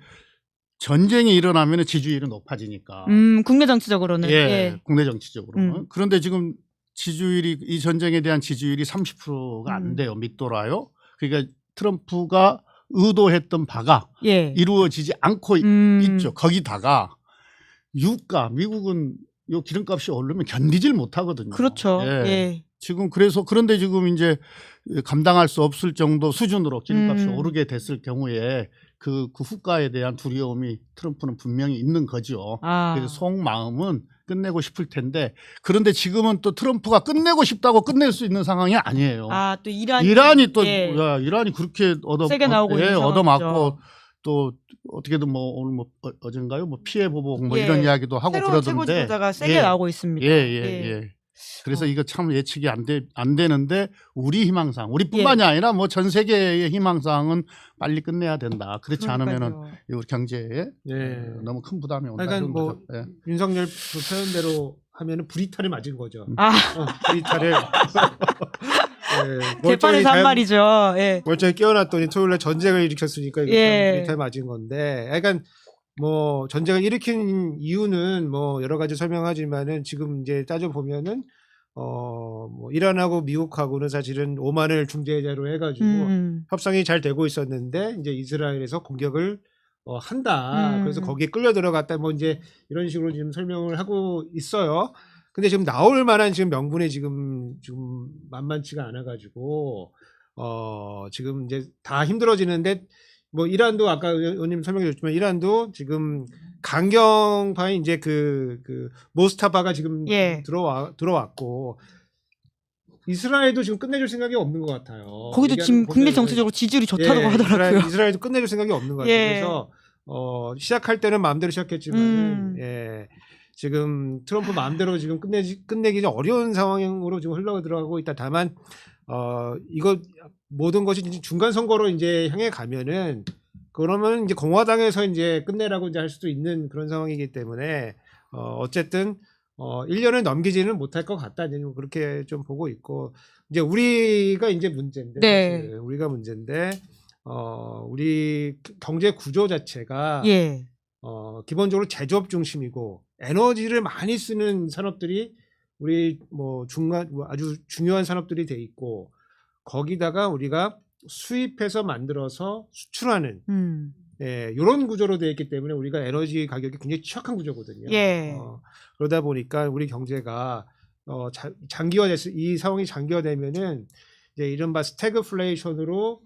전쟁이 일어나면 지지율이 높아지니까. 국내 정치적으로는. 국내 정치적으로는. 그런데 지금 지지율이 이 전쟁에 대한 지지율이 30%가 안 돼요. 믹돌아요. 그러니까 트럼프가 의도했던 바가 이루어지지 않고 있죠. 거기다가 유가 미국은 요 기름값이 오르면 견디질 못하거든요. 그렇죠. 지금 그런데 지금 이제 감당할 수 없을 정도 수준으로 기름값이 오르게 됐을 경우에 그 후가에 대한 두려움이 트럼프는 분명히 있는 거죠. 그래서 속마음은 끝내고 싶을 텐데 그런데 지금은 또 트럼프가 끝내고 싶다고 끝낼 수 있는 상황이 아니에요. 또 이란이 또 이란이 그렇게 세게 나오고 얻어맞고 또 어떻게든 뭐 오늘 뭐 어젠가요? 뭐 피해 보복 뭐 이런 이야기도 하고 그러던데. 최고 지도자가 세게 나오고 있습니다. 그래서 이거 참 예측이 안 되는데 우리 희망상 우리뿐만이 아니라 뭐 전 세계의 희망상은 빨리 끝내야 된다. 그렇지 않으면은 우리 경제에 너무 큰 부담이 온다. 그러니까 뭐 윤석열 표현대로 하면은 브리타를 맞은 거죠. 브리타를 재판에서 한 말이죠. 예. 멀쩡히 깨어났더니 토요일에 전쟁을 일으켰으니까 이거 예. 미리탈 맞은 건데, 약간 뭐 전쟁을 일으킨 이유는 뭐 여러 가지 설명하지만은 지금 이제 따져 보면은 뭐 이란하고 미국하고는 사실은 오만을 중재자로 해가지고 협상이 잘 되고 있었는데 이제 이스라엘에서 공격을 한다. 그래서 거기에 끌려 들어갔다. 뭐 이제 이런 식으로 지금 설명을 하고 있어요. 근데 지금 나올 만한 지금 명분이 지금 만만치가 않아가지고 지금 이제 다 힘들어지는데 뭐 이란도 아까 의원님 설명해 줬지만 이란도 지금 강경파인 이제 그 모스타바가 지금 예. 들어왔고 이스라엘도 지금 끝내줄 생각이 없는 것 같아요. 거기도 지금 국내 보면은 정치적으로 지지율이 좋다고 하더라고요. 이스라엘도 끝내줄 생각이 없는 것 같아요. 예. 그래서 시작할 때는 마음대로 시작했지만 예. 지금 트럼프 마음대로 지금 끝내기 좀 어려운 상황으로 지금 흘러 들어가고 있다. 다만 이거 모든 것이 이제 중간 선거로 이제 향해 가면은 그러면 이제 공화당에서 이제 끝내라고 이제 할 수도 있는 그런 상황이기 때문에 어쨌든 1년을 넘기지는 못할 것 같다. 그렇게 좀 보고 있고 이제 우리가 이제 문제인데 네. 사실 우리가 문제인데 우리 경제 구조 자체가 예. 기본적으로 제조업 중심이고 에너지를 많이 쓰는 산업들이 우리 뭐 아주 중요한 산업들이 돼 있고 거기다가 우리가 수입해서 만들어서 수출하는 이런 구조로 되어 있기 때문에 우리가 에너지 가격이 굉장히 취약한 구조거든요. 예. 그러다 보니까 우리 경제가 이 상황이 장기화되면은 이제 이른바 스태그플레이션으로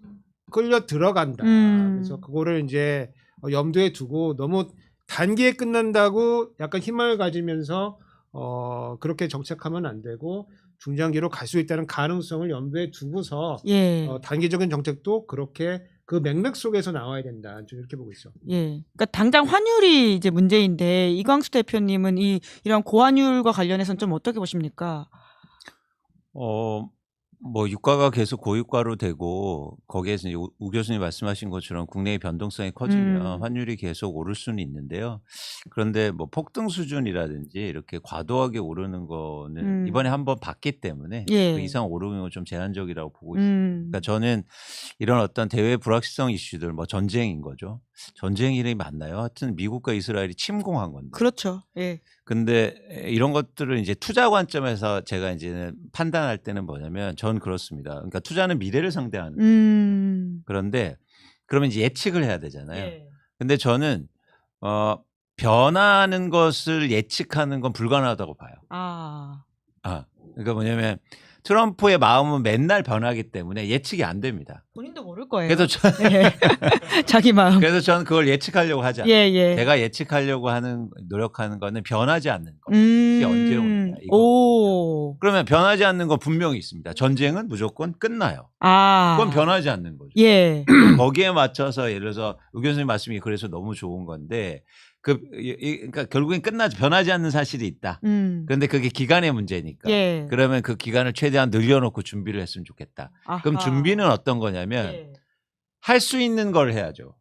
끌려 들어간다. 그래서 그거를 이제 염두에 두고 너무 단기에 끝난다고 약간 희망을 가지면서 그렇게 정책하면 안 되고 중장기로 갈 수 있다는 가능성을 염두에 두고서 예. 단기적인 정책도 그렇게 그 맥락 속에서 나와야 된다. 좀 이렇게 보고 있어. 예. 그러니까 당장 환율이 이제 문제인데 이광수 대표님은 이런 고환율과 관련해서는 좀 어떻게 보십니까? 뭐 유가가 계속 고유가로 되고 거기에서 이제 우 교수님 말씀하신 것처럼 국내의 변동성이 커지면 환율이 계속 오를 수는 있는데요. 그런데 뭐 폭등 수준이라든지 이렇게 과도하게 오르는 거는 이번에 한번 봤기 때문에 예. 그 이상 오르는 건 좀 제한적이라고 보고 있습니다. 그러니까 저는 이런 어떤 대외 불확실성 이슈들 뭐 전쟁인 거죠. 전쟁 일이 맞나요? 하여튼 미국과 이스라엘이 침공한 건데. 그렇죠. 예. 근데 이런 것들을 이제 투자 관점에서 제가 이제 판단할 때는 뭐냐면 전 그렇습니다. 그러니까 투자는 미래를 상대하는. 그런데 그러면 이제 예측을 해야 되잖아요. 예. 근데 저는 변하는 것을 예측하는 건 불가능하다고 봐요. 그러니까 뭐냐면 트럼프의 마음은 맨날 변하기 때문에 예측이 안 됩니다. 본인도 모를 거예요. 그래서 예. 자기 마음. 그래서 저는 그걸 예측하려고 하지 않아요. 예, 예. 내가 예측하려고 노력하는 거는 변하지 않는 거. 이게 언제 오느냐. 이거. 오. 그러면 변하지 않는 건 분명히 있습니다. 전쟁은 무조건 끝나요. 그건 변하지 않는 거죠. 예. 거기에 맞춰서 예를 들어서 우 교수님 말씀이 그래서 너무 좋은 건데 그러니까 결국엔 변하지 않는 사실이 있다. 그런데 그게 기간의 문제니까. 예. 그러면 그 기간을 최대한 늘려놓고 준비를 했으면 좋겠다. 그럼 준비는 어떤 거냐면 예. 할 수 있는 걸 해야죠.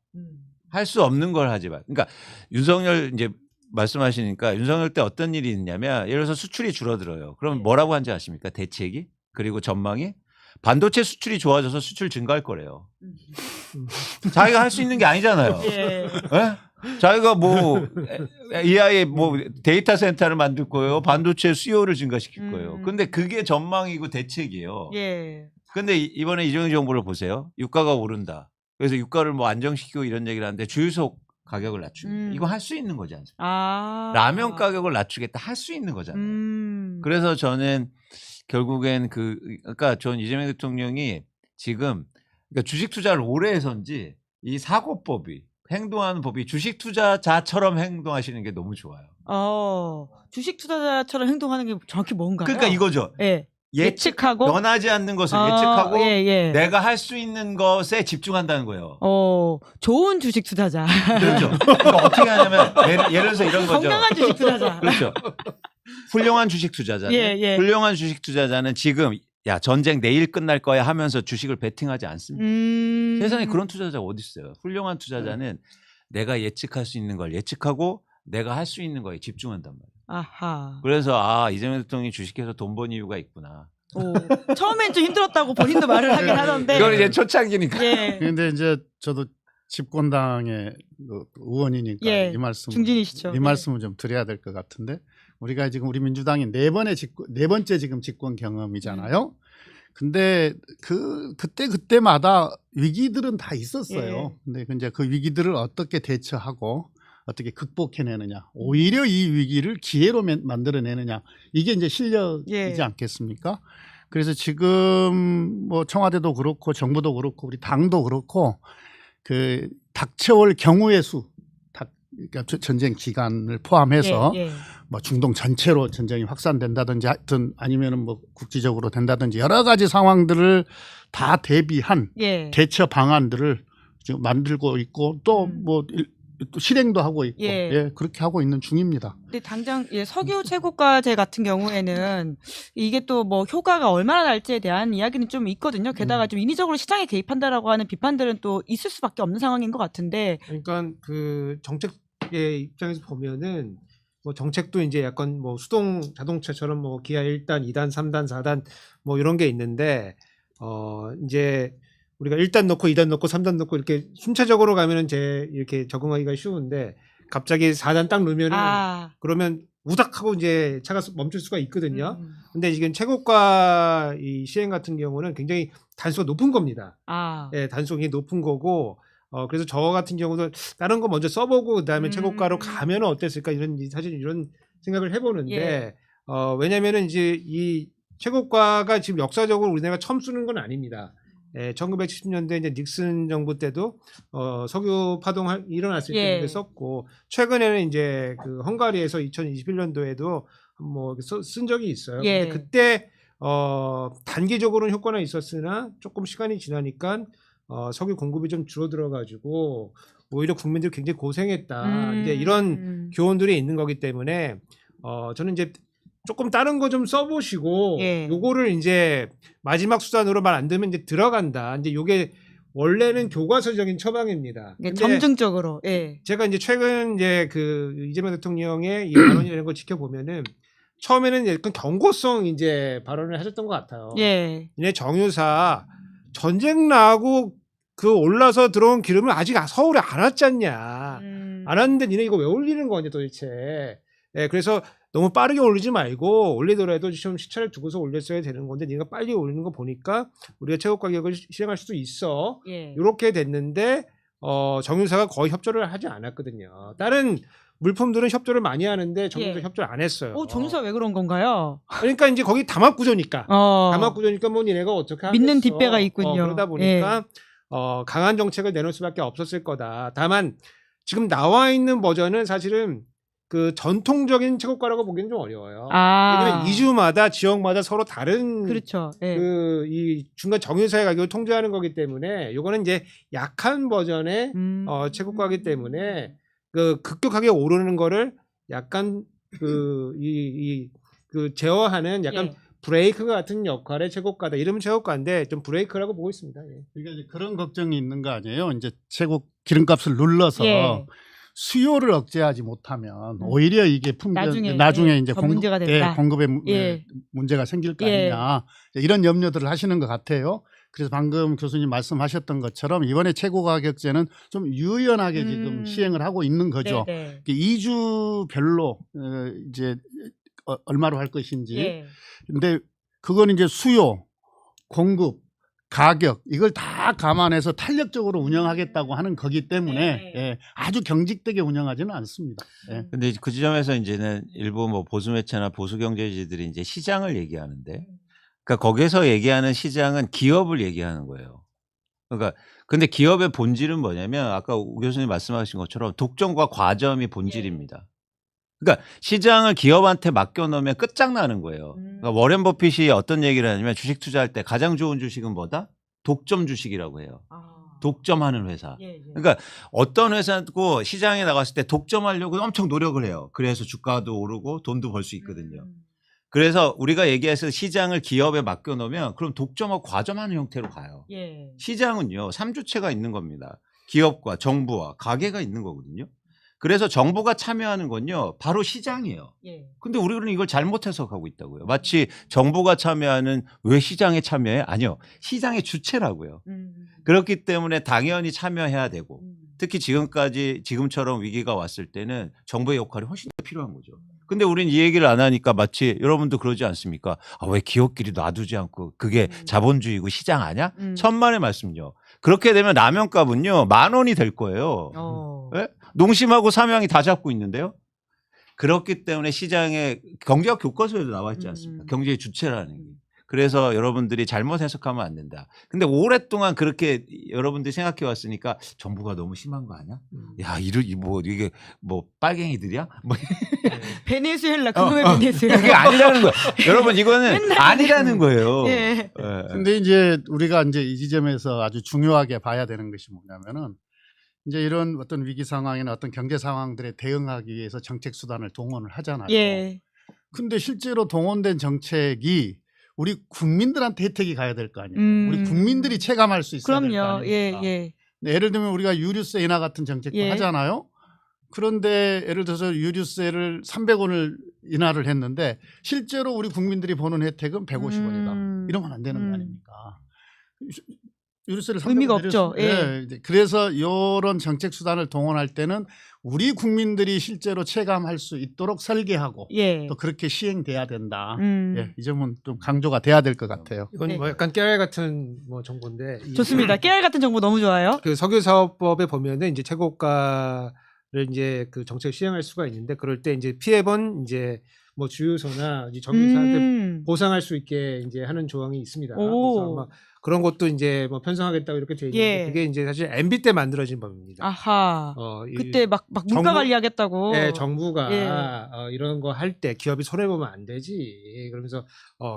할 수 없는 걸 하지 마. 그러니까 윤석열 이제 말씀하시니까 윤석열 때 어떤 일이 있냐면 예를 들어서 수출이 줄어들어요. 그럼 뭐라고 한지 아십니까? 대책이 그리고 전망이 반도체 수출이 좋아져서 수출 증가할 거래요. 자기가 할 수 있는 게 아니잖아요. 예. 네? 자기가 뭐 AI 뭐 데이터 센터를 만들 거예요. 반도체 수요를 증가시킬 거예요. 근데 그게 전망이고 대책이에요. 예. 근데 이번에 이재명 정부를 보세요. 유가가 오른다. 그래서 유가를 뭐 안정시키고 이런 얘기를 하는데 주유소 가격을 낮추는 이거 할 수 있는 거지 않습니까? 라면 가격을 낮추겠다 할 수 있는 거잖아요. 그래서 저는 결국엔 그러니까 전 이재명 대통령이 지금 그러니까 주식 투자를 오래 해서인지 이 사고법이 행동하는 법이 주식 투자자처럼 행동하시는 게 너무 좋아요. 주식 투자자처럼 행동하는 게 정확히 뭔가요? 그러니까 이거죠. 예. 예측하고 변하지 않는 것을 예측하고 예. 내가 할 수 있는 것에 집중한다는 거예요. 좋은 주식 투자자. 그렇죠. 그러니까 어떻게 하냐면 예를 들어서 이런 거죠. 건강한 주식 투자자. 그렇죠. 훌륭한 주식 투자자는 예. 훌륭한 주식 투자자는 지금 야 전쟁 내일 끝날 거야 하면서 주식을 베팅하지 않습니다. 세상에 그런 투자자가 어디 있어요. 훌륭한 투자자는 내가 예측할 수 있는 걸 예측하고 내가 할 수 있는 거에 집중한단 말이에요. 아하. 그래서 이재명 대통령이 주식해서 돈 번 이유가 있구나. 처음엔 좀 힘들었다고 본인도 말을 하긴 하던데. 그건 이제 초창기니까. 예. 근데 이제 저도 집권당의 그 의원이니까 예, 이 말씀 중진이시죠. 이 말씀을 좀 드려야 될 것 같은데 우리가 지금 우리 민주당이 네 번째 지금 집권 경험이잖아요. 근데 그때마다 위기들은 다 있었어요. 예. 근데 이제 그 위기들을 어떻게 대처하고 어떻게 극복해내느냐, 오히려 이 위기를 기회로 만들어내느냐, 이게 이제 실력이지 예. 않겠습니까? 그래서 지금 뭐 청와대도 그렇고 정부도 그렇고 우리 당도 그렇고 그 닥쳐올 경우의 수, 그러니까 전쟁 기간을 포함해서 예, 예. 뭐 중동 전체로 전쟁이 확산된다든지 하여튼 아니면은 뭐 국지적으로 된다든지 여러 가지 상황들을 다 대비한 예. 대처 방안들을 지금 만들고 있고 또 뭐 또 실행도 하고 있고 예. 예, 그렇게 하고 있는 중입니다. 근데 당장 석유 채굴과제 같은 경우에는 이게 또 뭐 효과가 얼마나 날지에 대한 이야기는 좀 있거든요. 게다가 좀 인위적으로 시장에 개입한다라고 하는 비판들은 또 있을 수밖에 없는 상황인 것 같은데. 그러니까 그 정책의 입장에서 보면은 뭐 정책도 이제 약간 뭐 수동 자동차처럼 뭐 기아 1단, 2단, 3단, 4단 뭐 이런 게 있는데 이제 우리가 1단 넣고 2단 넣고 3단 넣고 이렇게 순차적으로 가면은 이렇게 적응하기가 쉬운데 갑자기 4단 딱 넣으면은 그러면 우닥하고 이제 차가 멈출 수가 있거든요. 근데 지금 최고가 이 시행 같은 경우는 굉장히 단수가 높은 겁니다. 예, 단수가 높은 거고 그래서 저 같은 경우도 다른 거 먼저 써보고 그다음에 최고가로 가면 어땠을까 사실 이런 생각을 해보는데 예. 왜냐면은 이제 이 최고가가 지금 역사적으로 우리나라가 처음 쓰는 건 아닙니다. 1970년대 이제 닉슨 정부 때도 석유 파동 일어났을 때 예. 썼고 최근에는 이제 그 헝가리에서 2021년도에도 뭐 쓴 적이 있어요. 예. 근데 그때 단기적으로는 효과는 있었으나 조금 시간이 지나니까 석유 공급이 좀 줄어들어 가지고 오히려 국민들이 굉장히 고생했다. 이제 이런 교훈들이 있는 거기 때문에 저는 이제 조금 다른 거 좀 써보시고 예. 요거를 이제 마지막 수단으로 말 안 되면 이제 들어간다. 이제 요게 원래는 교과서적인 처방입니다. 근데 점증적으로. 예. 제가 이제 최근 이제 그 이재명 대통령의 이 발언이라는 걸 지켜보면은 처음에는 약간 경고성 이제 발언을 하셨던 것 같아요. 예. 이제 정유사 전쟁 나고 그 올라서 들어온 기름을 아직 서울에 안 왔지 않냐. 안 왔는데 니네 이거 왜 올리는 거냐 도대체. 예, 그래서 너무 빠르게 올리지 말고 올리더라도 좀 시차를 두고서 올렸어야 되는 건데 네가 빨리 올리는 거 보니까 우리가 최고 가격을 실행할 수도 있어. 예. 이렇게 됐는데 정유사가 거의 협조를 하지 않았거든요. 다른 물품들은 협조를 많이 하는데 정유사 예. 협조를 안 했어요. 정유사 왜 그런 건가요? 그러니까 이제 거기 담합 구조니까. 담합 구조니까 뭐 니네가 어떻게 하겠어. 믿는 뒷배가 있군요. 그러다 보니까 강한 정책을 내놓을 수밖에 없었을 거다. 다만 지금 나와 있는 버전은 사실은 그 전통적인 최고가라고 보기는 좀 어려워요. 왜냐면 2주마다 지역마다 서로 다른 그렇죠. 예. 그 이 중간 정유사의 가격을 통제하는 거기 때문에 요거는 이제 약한 버전의 최고가이기 때문에 그 급격하게 오르는 거를 약간 그 제어하는 약간 브레이크 같은 역할의 최고가다. 이름은 최고가인데 좀 브레이크라고 보고 있습니다. 예. 그러니까 이제 그런 걱정이 있는 거 아니에요. 이제 최고 기름값을 눌러서 수요를 억제하지 못하면 오히려 이게 나중에 이제 문제가 된다. 공급에 문제가 생길 거 아니냐. 이런 염려들을 하시는 것 같아요. 그래서 방금 교수님 말씀하셨던 것처럼 이번에 최고 가격제는 좀 유연하게 지금 시행을 하고 있는 거죠. 2주별로 이제 얼마로 할 것인지. 근데 그건 이제 수요, 공급, 가격 이걸 다 감안해서 탄력적으로 운영하겠다고 하는 거기 때문에 아주 경직되게 운영하지는 않습니다. 근데 그 지점에서 이제는 일부 뭐 보수 매체나 보수 경제지들이 이제 시장을 얘기하는데, 그러니까 거기서 얘기하는 시장은 기업을 얘기하는 거예요. 그러니까 근데 기업의 본질은 뭐냐면 아까 우 교수님 말씀하신 것처럼 독점과 과점이 본질입니다. 그러니까 시장을 기업한테 맡겨놓으면 끝장나는 거예요. 그러니까 워렌 버핏이 어떤 얘기를 하냐면 주식 투자할 때 가장 좋은 주식은 뭐다? 독점 주식이라고 해요. 독점하는 회사. 그러니까 어떤 회사고 시장에 나갔을 때 독점하려고 엄청 노력을 해요. 그래서 주가도 오르고 돈도 벌 수 있거든요. 그래서 우리가 얘기해서 시장을 기업에 맡겨놓으면 그럼 독점하고 과점하는 형태로 가요. 시장은요 3주체가 있는 겁니다. 기업과 정부와 가게가 있는 거거든요. 그래서 정부가 참여하는 건요, 바로 시장이에요. 예. 근데 우리는 이걸 잘못 해석하고 있다고요. 마치 정부가 참여하는 왜 시장에 참여해? 아니요. 시장의 주체라고요. 그렇기 때문에 당연히 참여해야 되고 특히 지금처럼 위기가 왔을 때는 정부의 역할이 훨씬 더 필요한 거죠. 근데 우린 이 얘기를 안 하니까 마치 여러분도 그러지 않습니까? 아, 왜 기업끼리 놔두지 않고 그게 자본주의고 시장 아니야? 천만의 말씀요. 그렇게 되면 라면값은요 10,000원이 될 거예요. 네? 농심하고 삼양이 다 잡고 있는데요. 그렇기 때문에 시장의 경제학 교과서에도 나와 있지 않습니까? 경제의 주체라는 게. 그래서 여러분들이 잘못 해석하면 안 된다. 근데 오랫동안 그렇게 여러분들이 생각해 왔으니까 정부가 너무 심한 거 아니야? 야, 이게 뭐 빨갱이들이야? 뭐 베네수엘라 그놈의 베네수엘라. 그게 아니라는 거예요. 여러분 이거는 아니라는 거예요. 예. 근데 이제 우리가 이제 이 지점에서 아주 중요하게 봐야 되는 것이 뭐냐면은 이제 이런 어떤 위기 상황이나 어떤 경제 상황들에 대응하기 위해서 정책 수단을 동원을 하잖아요. 예. 근데 실제로 동원된 정책이 우리 국민들한테 혜택이 가야 될 거 아니에요. 우리 국민들이 체감할 수 있어야 될 거 그럼요. 아닙니까? 예. 예를 들면 우리가 유류세 인하 같은 정책도 예. 하잖아요. 그런데 예를 들어서 유류세를 300원을 인하를 했는데 실제로 우리 국민들이 보는 혜택은 150원이다. 이러면 안 되는 거 아닙니까? 유류세를 300원 의미가 없죠. 예. 그래서 이런 정책 수단을 동원할 때는 우리 국민들이 실제로 체감할 수 있도록 설계하고 예. 또 그렇게 시행돼야 된다. 예, 이 점은 좀 강조가 돼야 될 것 같아요. 이건 네. 뭐 약간 깨알 같은 뭐 정보인데 좋습니다. 깨알 같은 정보 너무 좋아요. 그 석유사업법에 보면은 이제 최고가를 이제 그 정책 시행할 수가 있는데 그럴 때 이제 피해본 이제 뭐 주유소나 이제 정유사한테 보상할 수 있게 이제 하는 조항이 있습니다. 그래서 아마 그런 것도 이제 뭐 편성하겠다고 이렇게 돼 있는데 예. 그게 이제 사실 MB 때 만들어진 법입니다. 아하. 이 그때 막 물가 정부- 관리하겠다고. 네, 정부가 예. 이런 거 할 때 기업이 손해 보면 안 되지. 그러면서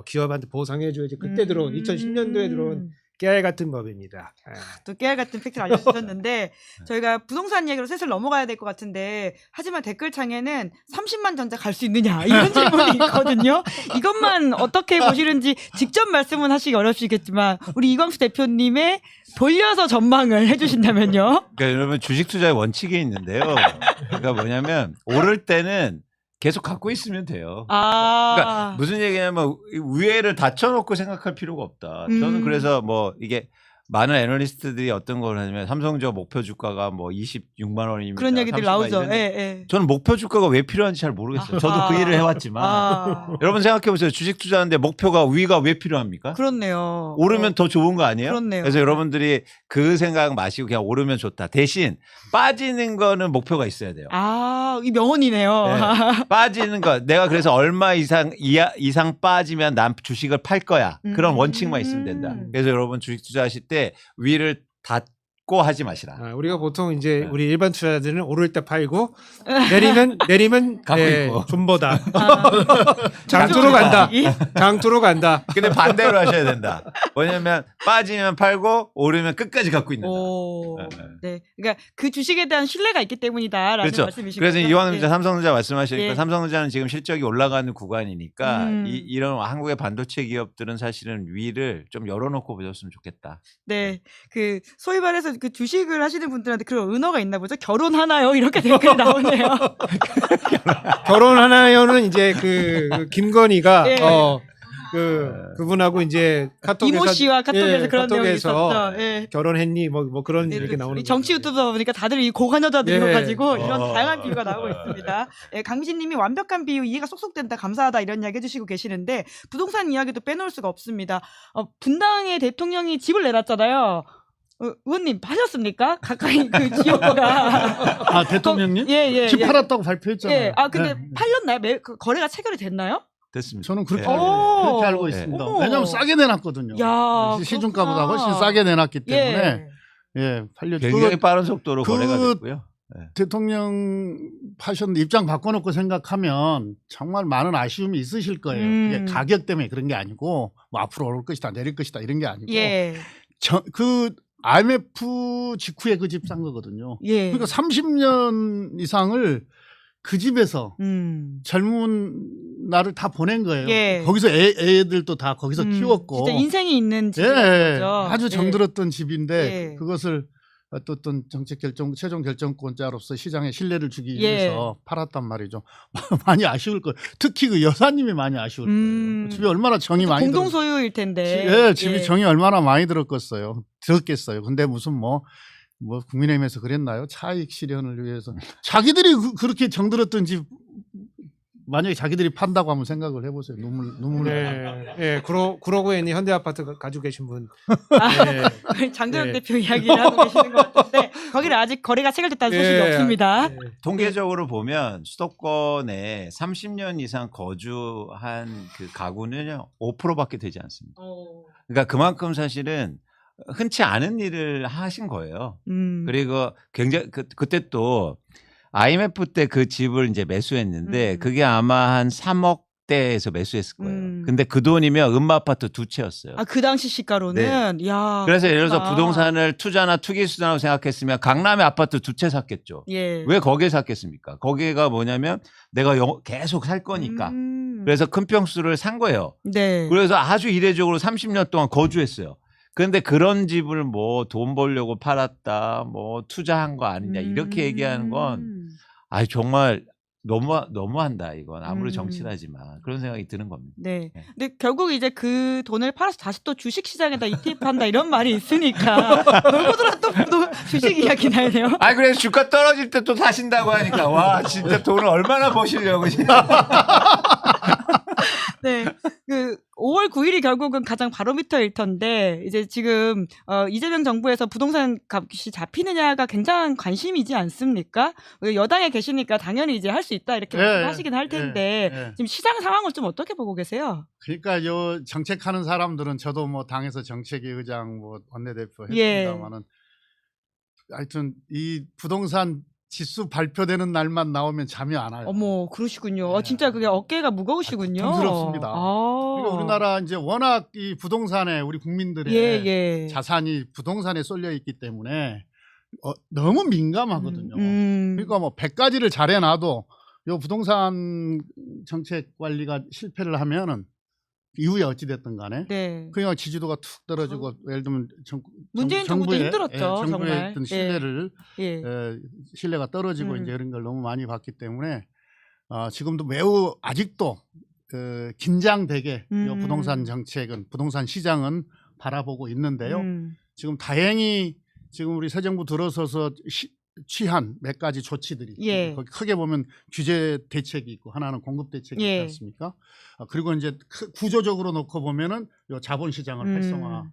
기업한테 보상해줘야지. 그때 들어온 2010년도에 들어온 깨알 같은 법입니다. 또 깨알 같은 팩트를 알려주셨는데 저희가 부동산 얘기로 슬슬 넘어가야 될 것 같은데 하지만 댓글창에는 30만 전자 갈 수 있느냐 이런 질문이 있거든요. 이것만 어떻게 보시는지 직접 말씀은 하시기 어렵시겠지만 우리 이광수 대표님의 돌려서 전망을 해주신다면요. 그러니까 여러분 주식 투자의 원칙이 있는데요. 그러니까 뭐냐면 오를 때는 계속 갖고 있으면 돼요. 그러니까 무슨 얘기냐면 위에를 닫혀놓고 생각할 필요가 없다. 저는 그래서 뭐 이게 많은 애널리스트들이 어떤 걸 하냐면 삼성저 목표 주가가 뭐 26만 원입니다. 그런 얘기들 30만 나오죠. 이랬는데 예. 저는 목표 주가가 왜 필요한지 잘 모르겠어요. 저도 그 일을 해왔지만 여러분 생각해 보세요. 주식 투자하는데 목표가 위가 왜 필요합니까? 그렇네요. 오르면 더 좋은 거 아니에요? 그렇네요. 그래서 여러분들이 그 생각 마시고 그냥 오르면 좋다. 대신 빠지는 거는 목표가 있어야 돼요. 이 명언이네요. 네. 빠지는 거 내가 그래서 얼마 이상 빠지면 난 주식을 팔 거야. 그런 원칙만 있으면 된다. 그래서 여러분 주식 투자하실 때 위를 닫고 하지 마시라. 우리가 보통 이제 네. 우리 일반 투자자들은 오를 때 팔고 내리면 갖고 네, 있고. 존버다. 장투로 간다. 장투로 간다. 근데 반대로 하셔야 된다. 뭐냐면 빠지면 팔고 오르면 끝까지 갖고 있는다. 네. 그러니까 그 주식에 대한 신뢰가 있기 때문이다라는 그렇죠. 말씀이신 그래서 거죠. 이완훈 삼성전자 말씀하시니까 예. 삼성전자는 지금 실적이 올라가는 구간이니까 이런 한국의 반도체 기업들은 사실은 위를 좀 열어놓고 보셨으면 좋겠다. 네. 그 소위 말해서 그 주식을 하시는 분들한테 그런 은어가 있나 보죠. 결혼하나요? 이렇게 댓글이 나오네요. 결혼하나요는 이제 그 김건희가 예. 그분하고 이제 카톡에서 이모 씨와 카톡에서 그런 내용이 카톡에서 있었죠. 예. 결혼했니 뭐 그런 네, 이렇게 나오는 정치 거죠. 유튜버 보니까 다들 이 고관 여자들로 예. 가지고 이런 다양한 비유가 나오고 있습니다. 예, 강신님이 완벽한 비유 이해가 쏙쏙 된다 감사하다 이런 이야기 해주시고 계시는데 부동산 이야기도 빼놓을 수가 없습니다. 분당의 대통령이 집을 내놨잖아요. 의원님 파셨습니까? 가까이 그 지역구가 대통령님? 예. 집 팔았다고 발표했잖아요. 예. 근데 팔렸나요? 그 거래가 체결이 됐나요? 됐습니다. 저는 그렇게, 예. 그렇게 알고 있습니다. 어머. 왜냐하면 싸게 내놨거든요. 야, 시중가보다 그렇구나. 훨씬 싸게 내놨기 때문에 예. 팔렸죠. 굉장히 빠른 속도로 그- 거래가 됐고요. 대통령 파셨는데 입장 바꿔놓고 생각하면 정말 많은 아쉬움이 있으실 거예요. 이게 가격 때문에 그런 게 아니고 뭐 앞으로 오를 것이다 내릴 것이다 이런 게 아니고 예. 그 IMF 직후에 그 집 산 거거든요. 예. 그러니까 30년 이상을 그 집에서 젊은 나를 다 보낸 거예요. 예. 거기서 애들도 다 거기서 키웠고 진짜 인생이 있는 집인 예, 거죠. 아주 예. 정들었던 집인데 예. 그것을 어떤 정책 최종 결정권자로서 시장에 신뢰를 주기 예. 위해서 팔았단 말이죠. 많이 아쉬울 거예요. 특히 그 여사님이 많이 아쉬울 거예요. 집이 얼마나 정이 많이 공동 소유일 텐데. 예, 집이 정이 얼마나 많이 들었겠어요. 근데 무슨 뭐 국민의힘에서 그랬나요? 차익 실현을 위해서 자기들이 그렇게 정들었던 집 만약에 자기들이 판다고 한번 생각을 해보세요. 눈물. 네, 예, 그러고 있는 현대아파트 가지고 계신 분. 네. 장도연 네. 대표 이야기를 하고 계시는 것 같은데 거기는 아직 거래가 체결됐다는 소식이 네. 없습니다. 네. 통계적으로 보면 수도권에 30년 이상 거주한 그 가구는요 5%밖에 되지 않습니다. 그러니까 그만큼 사실은 흔치 않은 일을 하신 거예요. 그리고 굉장히 그때 또 IMF 때 그 집을 이제 매수했는데 그게 아마 한 3억대에서 매수했을 거예요. 근데 그 돈이면 음마아파트 2채였어요. 아, 그 당시 시가로는 야. 그래서 예를 들어서 그렇구나. 부동산을 투자나 투기 수단으로 생각했으면 강남에 아파트 2채 샀겠죠. 예. 왜 거기에 샀겠습니까? 거기가 뭐냐면 내가 계속 살 거니까. 그래서 큰 평수를 산 거예요. 네. 그래서 아주 이례적으로 30년 동안 거주했어요. 그런데 그런 집을 뭐 돈 벌려고 팔았다, 뭐 투자한 거 아니냐 이렇게 얘기하는 건 정말 너무한다 이건 아무리 정치라지만 그런 생각이 드는 겁니다. 네. 네. 근데 결국 이제 그 돈을 팔아서 다시 또 주식 시장에다 ETF한다 이런 말이 있으니까 돌고 돌아 또 주식 이야기 나네요. 그래서 주가 떨어질 때 또 사신다고 하니까 와 진짜 돈을 얼마나 버시려고. 네. 그 5월 9일이 결국은 가장 바로미터일 텐데 이제 지금 이재명 정부에서 부동산 값이 잡히느냐가 굉장한 관심이지 않습니까? 여당에 계시니까 당연히 이제 할 수 있다 이렇게 말씀하시긴 할 텐데 지금 시장 상황을 좀 어떻게 보고 계세요? 그러니까 요 정책하는 사람들은 저도 뭐 당에서 정책위 의장 뭐 원내대표 했습니다만은 하여튼 이 부동산 지수 발표되는 날만 나오면 잠이 안 와요. 어머, 그러시군요. 진짜 그게 어깨가 무거우시군요. 부담스럽습니다. 그러니까 우리나라 이제 워낙 이 부동산에 우리 국민들의 자산이 부동산에 쏠려 있기 때문에 너무 민감하거든요. 그러니까 뭐 100가지를 잘해놔도 요 부동산 정책 관리가 실패를 하면은 이후에 어찌됐든 간에 그냥 지지도가 툭 떨어지고 예를 들면 문재인 정부도 힘들었죠. 정부의 정말. 어떤 신뢰가 떨어지고 이제 이런 걸 너무 많이 봤기 때문에 지금도 매우 아직도 긴장되게 요 부동산 정책은 부동산 시장은 바라보고 있는데요. 지금 다행히 지금 우리 새 정부 들어서서 취한 몇 가지 조치들이 거기 크게 보면 규제 대책이 있고 하나는 공급 대책이 있지 않습니까? 그리고 이제 구조적으로 놓고 보면은 요 자본 시장을 활성화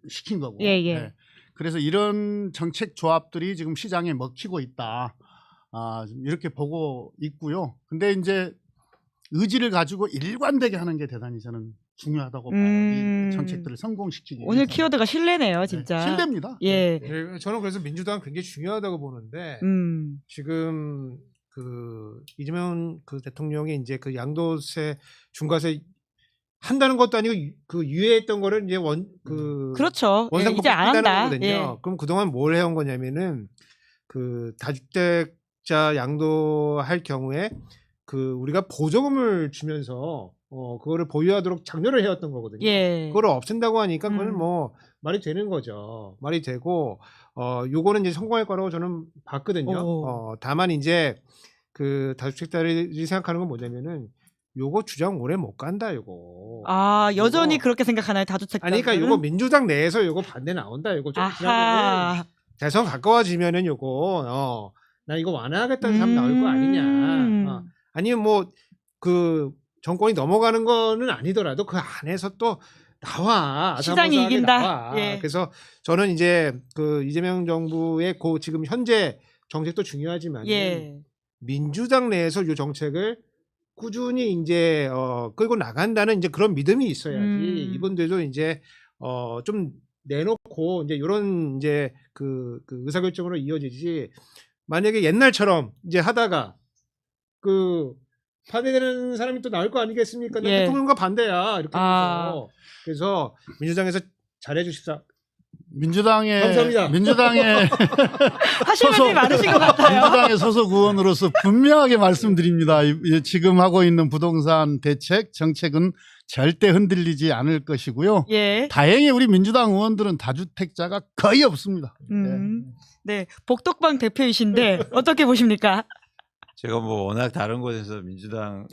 시킨 거고. 그래서 이런 정책 조합들이 지금 시장에 먹히고 있다. 이렇게 보고 있고요. 근데 이제 의지를 가지고 일관되게 하는 게 대단히 저는 중요하다고 봐요. 이 정책들을 성공시키기 위해서. 오늘 키워드가 신뢰네요, 진짜. 신뢰입니다. 예. 저는 그래서 민주당 굉장히 중요하다고 보는데 지금 그 이재명 그 대통령이 이제 그 양도세 중과세 한다는 것도 아니고 그 유예했던 거를 이제 그렇죠. 원상복귀 이제 안 한다. 거거든요. 그럼 그동안 뭘 해온 거냐면은 그 다주택자 양도할 경우에 그 우리가 보조금을 주면서 그거를 보유하도록 장려를 해왔던 거거든요. 그거를 없앤다고 하니까 그거는 뭐 말이 되는 거죠. 말이 되고 요거는 이제 성공할 거라고 저는 봤거든요. 다만 이제 그 다주택자들이 생각하는 건 뭐냐면은 요거 주장 오래 못 간다 요거. 여전히 그렇게 생각하나요, 다주택자? 그러니까 요거 민주당 내에서 요거 반대 나온다. 요거 좀 지나면은 대선 가까워지면은 요거 나 이거 완화하겠다는 사람 나올 거 아니냐. 아니면 뭐 그 정권이 넘어가는 거는 아니더라도 그 안에서 또 나와. 시장이 이긴다. 나와. 그래서 저는 이제 그 이재명 정부의 그 지금 현재 정책도 중요하지만 민주당 내에서 이 정책을 꾸준히 이제 끌고 나간다는 이제 그런 믿음이 있어야지 이분들도 이제 좀 내놓고 이제 이런 이제 그 의사결정으로 이어지지. 만약에 옛날처럼 이제 하다가 그 반대되는 사람이 또 나올 거 아니겠습니까? 대통령과 반대야 이렇게 해서 그래서 민주당에서 잘해주십사 민주당의 감사합니다. 하실 말이 많으신 것 같아요. 민주당의 소속 의원으로서 분명하게 말씀드립니다. 지금 하고 있는 부동산 대책 정책은 절대 흔들리지 않을 것이고요. 예. 다행히 우리 민주당 의원들은 다주택자가 거의 없습니다. 네, 복덕방 대표이신데 어떻게 보십니까? 제가 뭐 워낙 다른 곳에서 민주당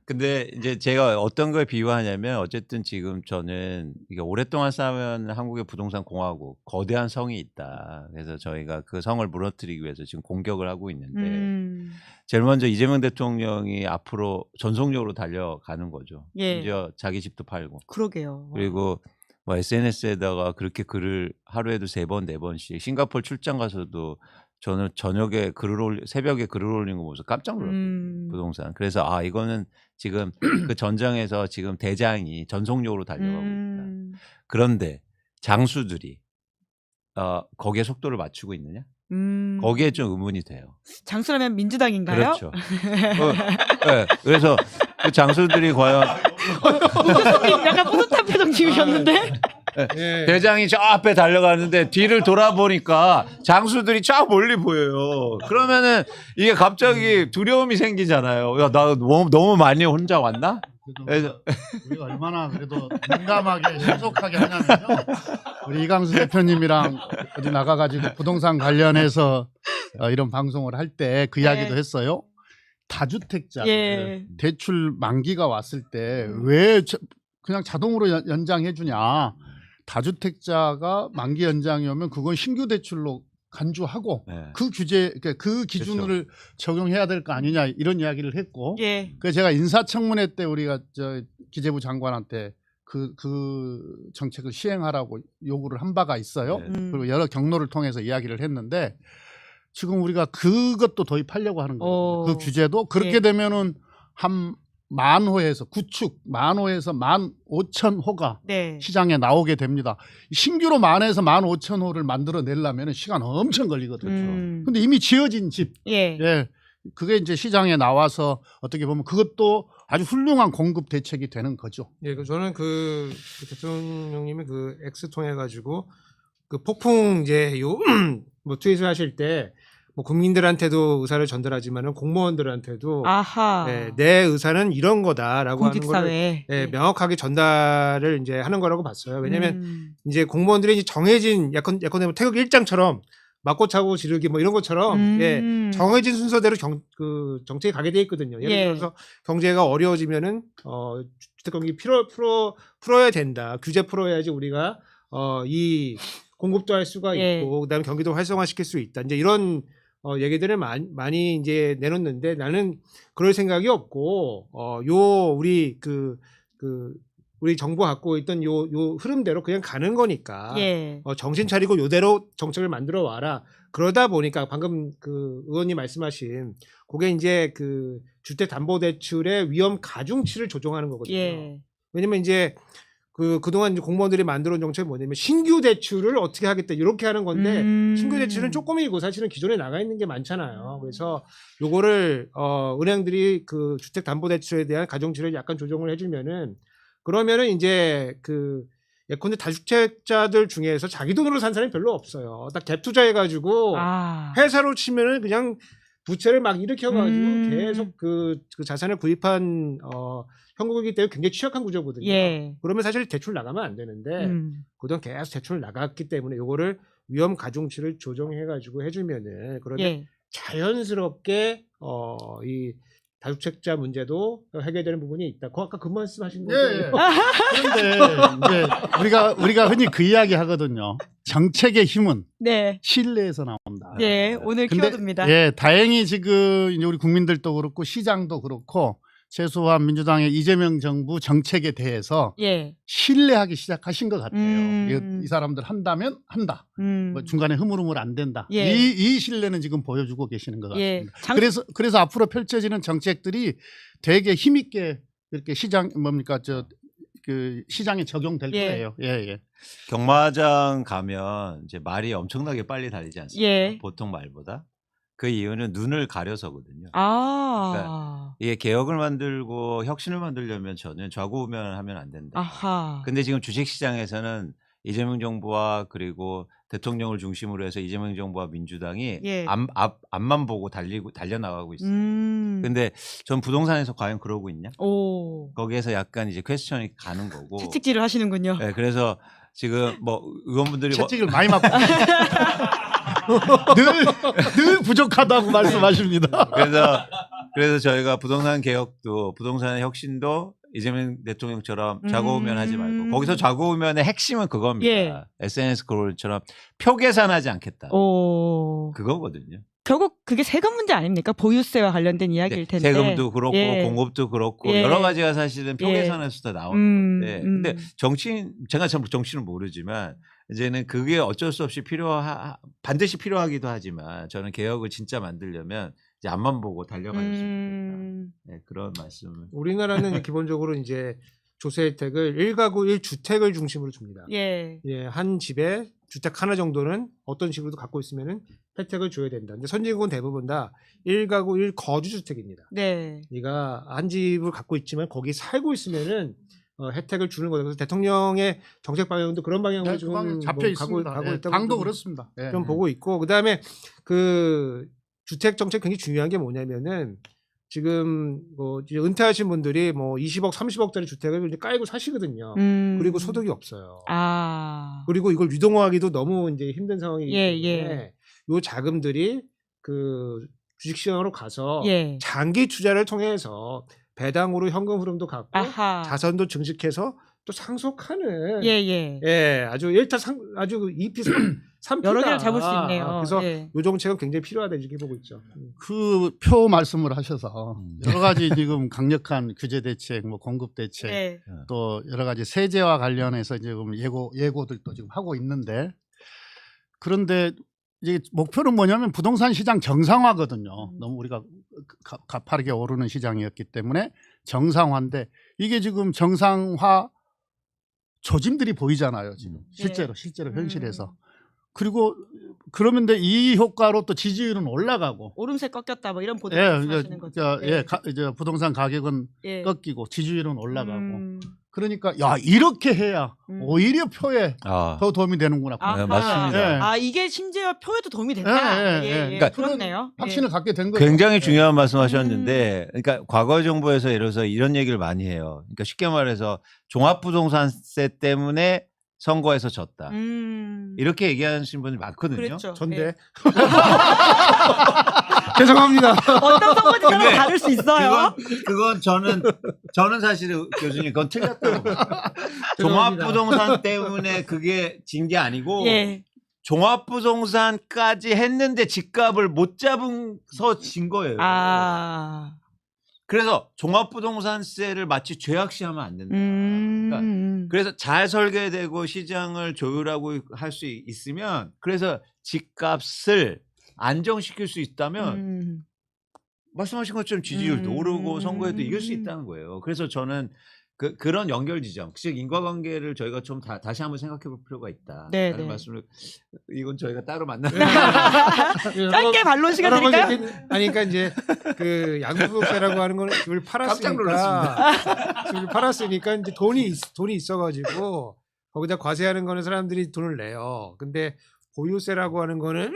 근데 이제 제가 어떤 걸 비유하냐면 어쨌든 지금 저는 이게 오랫동안 쌓으면 한국의 부동산 공화국 거대한 성이 있다. 그래서 저희가 그 성을 무너뜨리기 위해서 지금 공격을 하고 있는데 제일 먼저 이재명 대통령이 앞으로 전속력으로 달려가는 거죠. 예. 심지어 자기 집도 팔고. 그러게요. 그리고 뭐 SNS에다가 그렇게 글을 하루에도 3번, 4번씩 싱가포르 출장 가서도 저는 저녁에 새벽에 글을 올린 거 보면서 깜짝 놀랐어요. 부동산. 그래서 아 이거는 지금 그 전장에서 지금 대장이 전속력으로 달려가고 있다. 그런데 장수들이 거기에 속도를 맞추고 있느냐? 거기에 좀 의문이 돼요. 장수라면 민주당인가요? 그렇죠. 네, 그래서 그 장수들이 과연 약간 뿌듯한 표정 지으셨는데. 예. 대장이 저 앞에 달려가는데 뒤를 돌아보니까 장수들이 쫙 멀리 보여요. 그러면은 이게 갑자기 두려움이 생기잖아요. 야, 나 너무 많이 혼자 왔나? 그래도 우리가 얼마나 그래도 민감하게 신속하게 하냐면요. 우리 이강수 대표님이랑 어디 나가가지고 부동산 관련해서 이런 방송을 할 때 그 이야기도 했어요. 다주택자 예. 대출 만기가 왔을 때 왜 그냥 자동으로 연장해 주냐. 다주택자가 만기 연장이 오면 그건 신규 대출로 간주하고 네. 그 규제 그 기준을 적용해야 될 거 아니냐 이런 이야기를 했고 예. 그래서 제가 인사청문회 때 우리가 기재부 장관한테 그 정책을 시행하라고 요구를 한 바가 있어요. 네. 그리고 여러 경로를 통해서 이야기를 했는데 지금 우리가 그것도 도입하려고 하는 거예요. 그 규제도 그렇게 예. 되면은 한 10,000호에서 구축 10,000호에서 15,000호가 네. 시장에 나오게 됩니다. 신규로 10,000에서 15,000호를 만들어내려면 시간 엄청 걸리거든요. 근데 이미 지어진 집, 예. 예, 그게 이제 시장에 나와서 어떻게 보면 그것도 아주 훌륭한 공급 대책이 되는 거죠. 예, 저는 그 대통령님이 그 X 통해 가지고 그 폭풍 이제 뭐 트윗을 하실 때 뭐 국민들한테도 의사를 전달하지만은 공무원들한테도 아하. 예, 내 의사는 이런 거다라고 하는 거를 공직사회. 예, 명확하게 전달을 이제 하는 거라고 봤어요. 왜냐하면 이제 공무원들이 이제 정해진 예컨대 태극 일장처럼 맞고 차고 지르기 뭐 이런 것처럼 예, 정해진 순서대로 그 정책이 가게 돼 있거든요. 예를 예. 들어서 경제가 어려워지면은 주택 경기 풀어야 된다. 규제 풀어야지 우리가 이 공급도 할 수가 예. 있고 그다음에 경기도 활성화시킬 수 있다. 이제 이런 얘기들을 많이 이제 내놓는데 나는 그럴 생각이 없고 우리 우리 정부가 갖고 있던 요 흐름대로 그냥 가는 거니까 예. 정신 차리고 요대로 정책을 만들어 와라. 그러다 보니까 방금 그 의원님 말씀하신 그게 이제 그 주택담보대출의 위험 가중치를 조정하는 거거든요. 예. 왜냐면 이제 그동안 이제 공무원들이 만들어온 정책이 뭐냐면 신규 대출을 어떻게 하겠다 이렇게 하는 건데 신규 대출은 조금이고 사실은 기존에 나가 있는 게 많잖아요. 그래서 요거를 은행들이 그 주택담보대출에 대한 가중치를 약간 조정을 해주면은 그러면은 이제 예컨대 다주택자들 중에서 자기 돈으로 산 사람이 별로 없어요. 딱 갭 투자해가지고 회사로 치면은 그냥 부채를 막 일으켜가지고 계속 그 자산을 구입한 형국이기 때문에 굉장히 취약한 구조거든요. 예. 그러면 사실 대출 나가면 안 되는데 그동안 계속 대출을 나갔기 때문에 요거를 위험 가중치를 조정해가지고 해주면은 그러면 예. 자연스럽게 이 다주택자 문제도 해결되는 부분이 있다. 아까 그 말씀하신 거죠? 예. 그런데 이제 우리가 흔히 그 이야기 하거든요. 정책의 힘은 네. 신뢰에서 나온다. 예. 오늘 근데, 키워드입니다. 예, 다행히 지금 이제 우리 국민들도 그렇고 시장도 그렇고 최소한 민주당의 이재명 정부 정책에 대해서 예. 신뢰하기 시작하신 것 같아요. 이 사람들 한다면 한다. 뭐 중간에 흐물흐물 안 된다. 예. 이 신뢰는 지금 보여주고 계시는 것 예. 같습니다. 그래서 앞으로 펼쳐지는 정책들이 되게 힘있게 이렇게 시장에 적용될 예. 거예요. 예, 예. 경마장 가면 이제 말이 엄청나게 빨리 달리지 않습니까? 예. 보통 말보다. 그 이유는 눈을 가려서거든요. 아. 그러니까 이게 개혁을 만들고 혁신을 만들려면 저는 좌우우면하면 안 된다. 아하. 근데 지금 주식시장에서는 이재명 정부와 그리고 대통령을 중심으로 해서 이재명 정부와 민주당이 예. 앞만 보고 달려나가고 있어요. 근데 전 부동산에서 과연 그러고 있냐? 오. 거기에서 약간 이제 퀘스천이 가는 거고. 채찍질을 하시는군요. 네, 그래서 지금 뭐 의원분들이 채찍을 많이 맞고 늘 부족하다고 말씀하십니다. 그래서 저희가 부동산 개혁도 부동산 혁신도 이재명 대통령처럼 좌고우면하지 말고 거기서 좌고우면의 핵심은 그겁니다. 예. SNS 그롤처럼 표 계산하지 않겠다. 오. 그거거든요. 결국 그게 세금 문제 아닙니까? 보유세와 관련된 이야기일 텐데. 세금도 그렇고 예. 공급도 그렇고 예. 여러 가지가 사실은 표 예. 계산에서 다 나오는 건데 근데 제가 참 정치는 모르지만 이제는 그게 어쩔 수 없이 반드시 필요하기도 하지만 저는 개혁을 진짜 만들려면 이제 앞만 보고 달려갈 수 있겠다. 네, 그런 말씀을. 우리나라는 기본적으로 이제 조세 혜택을 1가구 1주택을 중심으로 줍니다. 예. 예, 한 집에 주택 하나 정도는 어떤 식으로도 갖고 있으면은 혜택을 줘야 된다. 근데 선진국은 대부분 다 1가구 1거주주택입니다. 네. 네가 한 집을 갖고 있지만 거기 살고 있으면은 혜택을 주는 거다. 그래서 대통령의 정책 방향도 그런 방향으로 네, 좀 그 방향 잡혀 있습니다. 가고 예, 있다고 당도 좀- 그렇습니다. 예, 좀 예. 보고 있고 그다음에 그 주택 정책 굉장히 중요한 게 뭐냐면은 지금 뭐 이제 은퇴하신 분들이 뭐 20억, 30억짜리 주택을 이제 깔고 사시거든요. 그리고 소득이 없어요. 아. 그리고 이걸 유동화하기도 너무 이제 힘든 상황이기 예, 때문에 요 자금들이 그 주식시장으로 가서 예. 장기 투자를 통해서 배당으로 현금 흐름도 갖고 아하. 자산도 증식해서 또 상속하는 예, 예. 예, 아주 아주 EP 3P다. 여러 개를 잡을 수 있네요. 그래서 예. 요 정책은 굉장히 필요하다 이렇게 보고 있죠. 그 표 말씀을 하셔서 여러 가지 지금 강력한 규제 대책, 뭐 공급 대책, 예. 또 여러 가지 세제와 관련해서 지금 예고들도 지금 하고 있는데 그런데 이제 목표는 뭐냐면 부동산 시장 정상화거든요. 너무 우리가 가파르게 오르는 시장이었기 때문에 정상화인데 이게 지금 정상화 조짐들이 보이잖아요. 지금 실제로 현실에서. 그리고 그러면 이 효과로 또 지지율은 올라가고 오름세 꺾였다 뭐 이런 보도 예, 하시는 거죠. 이제 부동산 가격은 예. 꺾이고 지지율은 올라가고 그러니까 야 이렇게 해야 오히려 표에 더 도움이 되는구나. 아하. 네, 맞습니다. 예. 아 이게 심지어 표에도 도움이 된다. 예, 예, 예. 그러니까 그런 그렇네요. 확신을 갖게 된 거죠. 굉장히 중요한 말씀하셨는데, 그러니까 과거 정부에서 예를 들어서 이런 얘기를 많이 해요. 그러니까 쉽게 말해서 종합부동산세 때문에 선거에서 졌다. 이렇게 얘기하시는 분이 많거든요. 그랬죠. 전데 예. 죄송합니다. 어떤 선거지 따라 근데 다를 수 있어요. 그건 저는 사실은 교수님 그건 틀렸다고 봐요. 죄송합니다. 종합부동산 때문에 그게 진 게 아니고 예. 종합부동산까지 했는데 집값을 못 잡아서 진 거예요. 아. 그래서 종합부동산세를 마치 죄악시하면 안 된다. 그래서 잘 설계되고 시장을 조율하고 할 수 있으면 그래서 집값을 안정시킬 수 있다면 말씀하신 것처럼 지지율도 오르고 선거에도 이길 수 있다는 거예요. 그래서 저는 그런 연결 지점, 즉 인과관계를 저희가 좀 다시 한번 생각해 볼 필요가 있다. 네, 라는 네. 말씀을 이건 저희가 따로 만나는 짧게 반론 시간 드릴까요? 아니 그러니까 이제 그 양도소득세라고 하는 거는 집을 깜짝 집을 팔았으니까 이제 돈이 있어가지고 거기다 과세하는 거는 사람들이 돈을 내요. 근데 보유세라고 하는 거는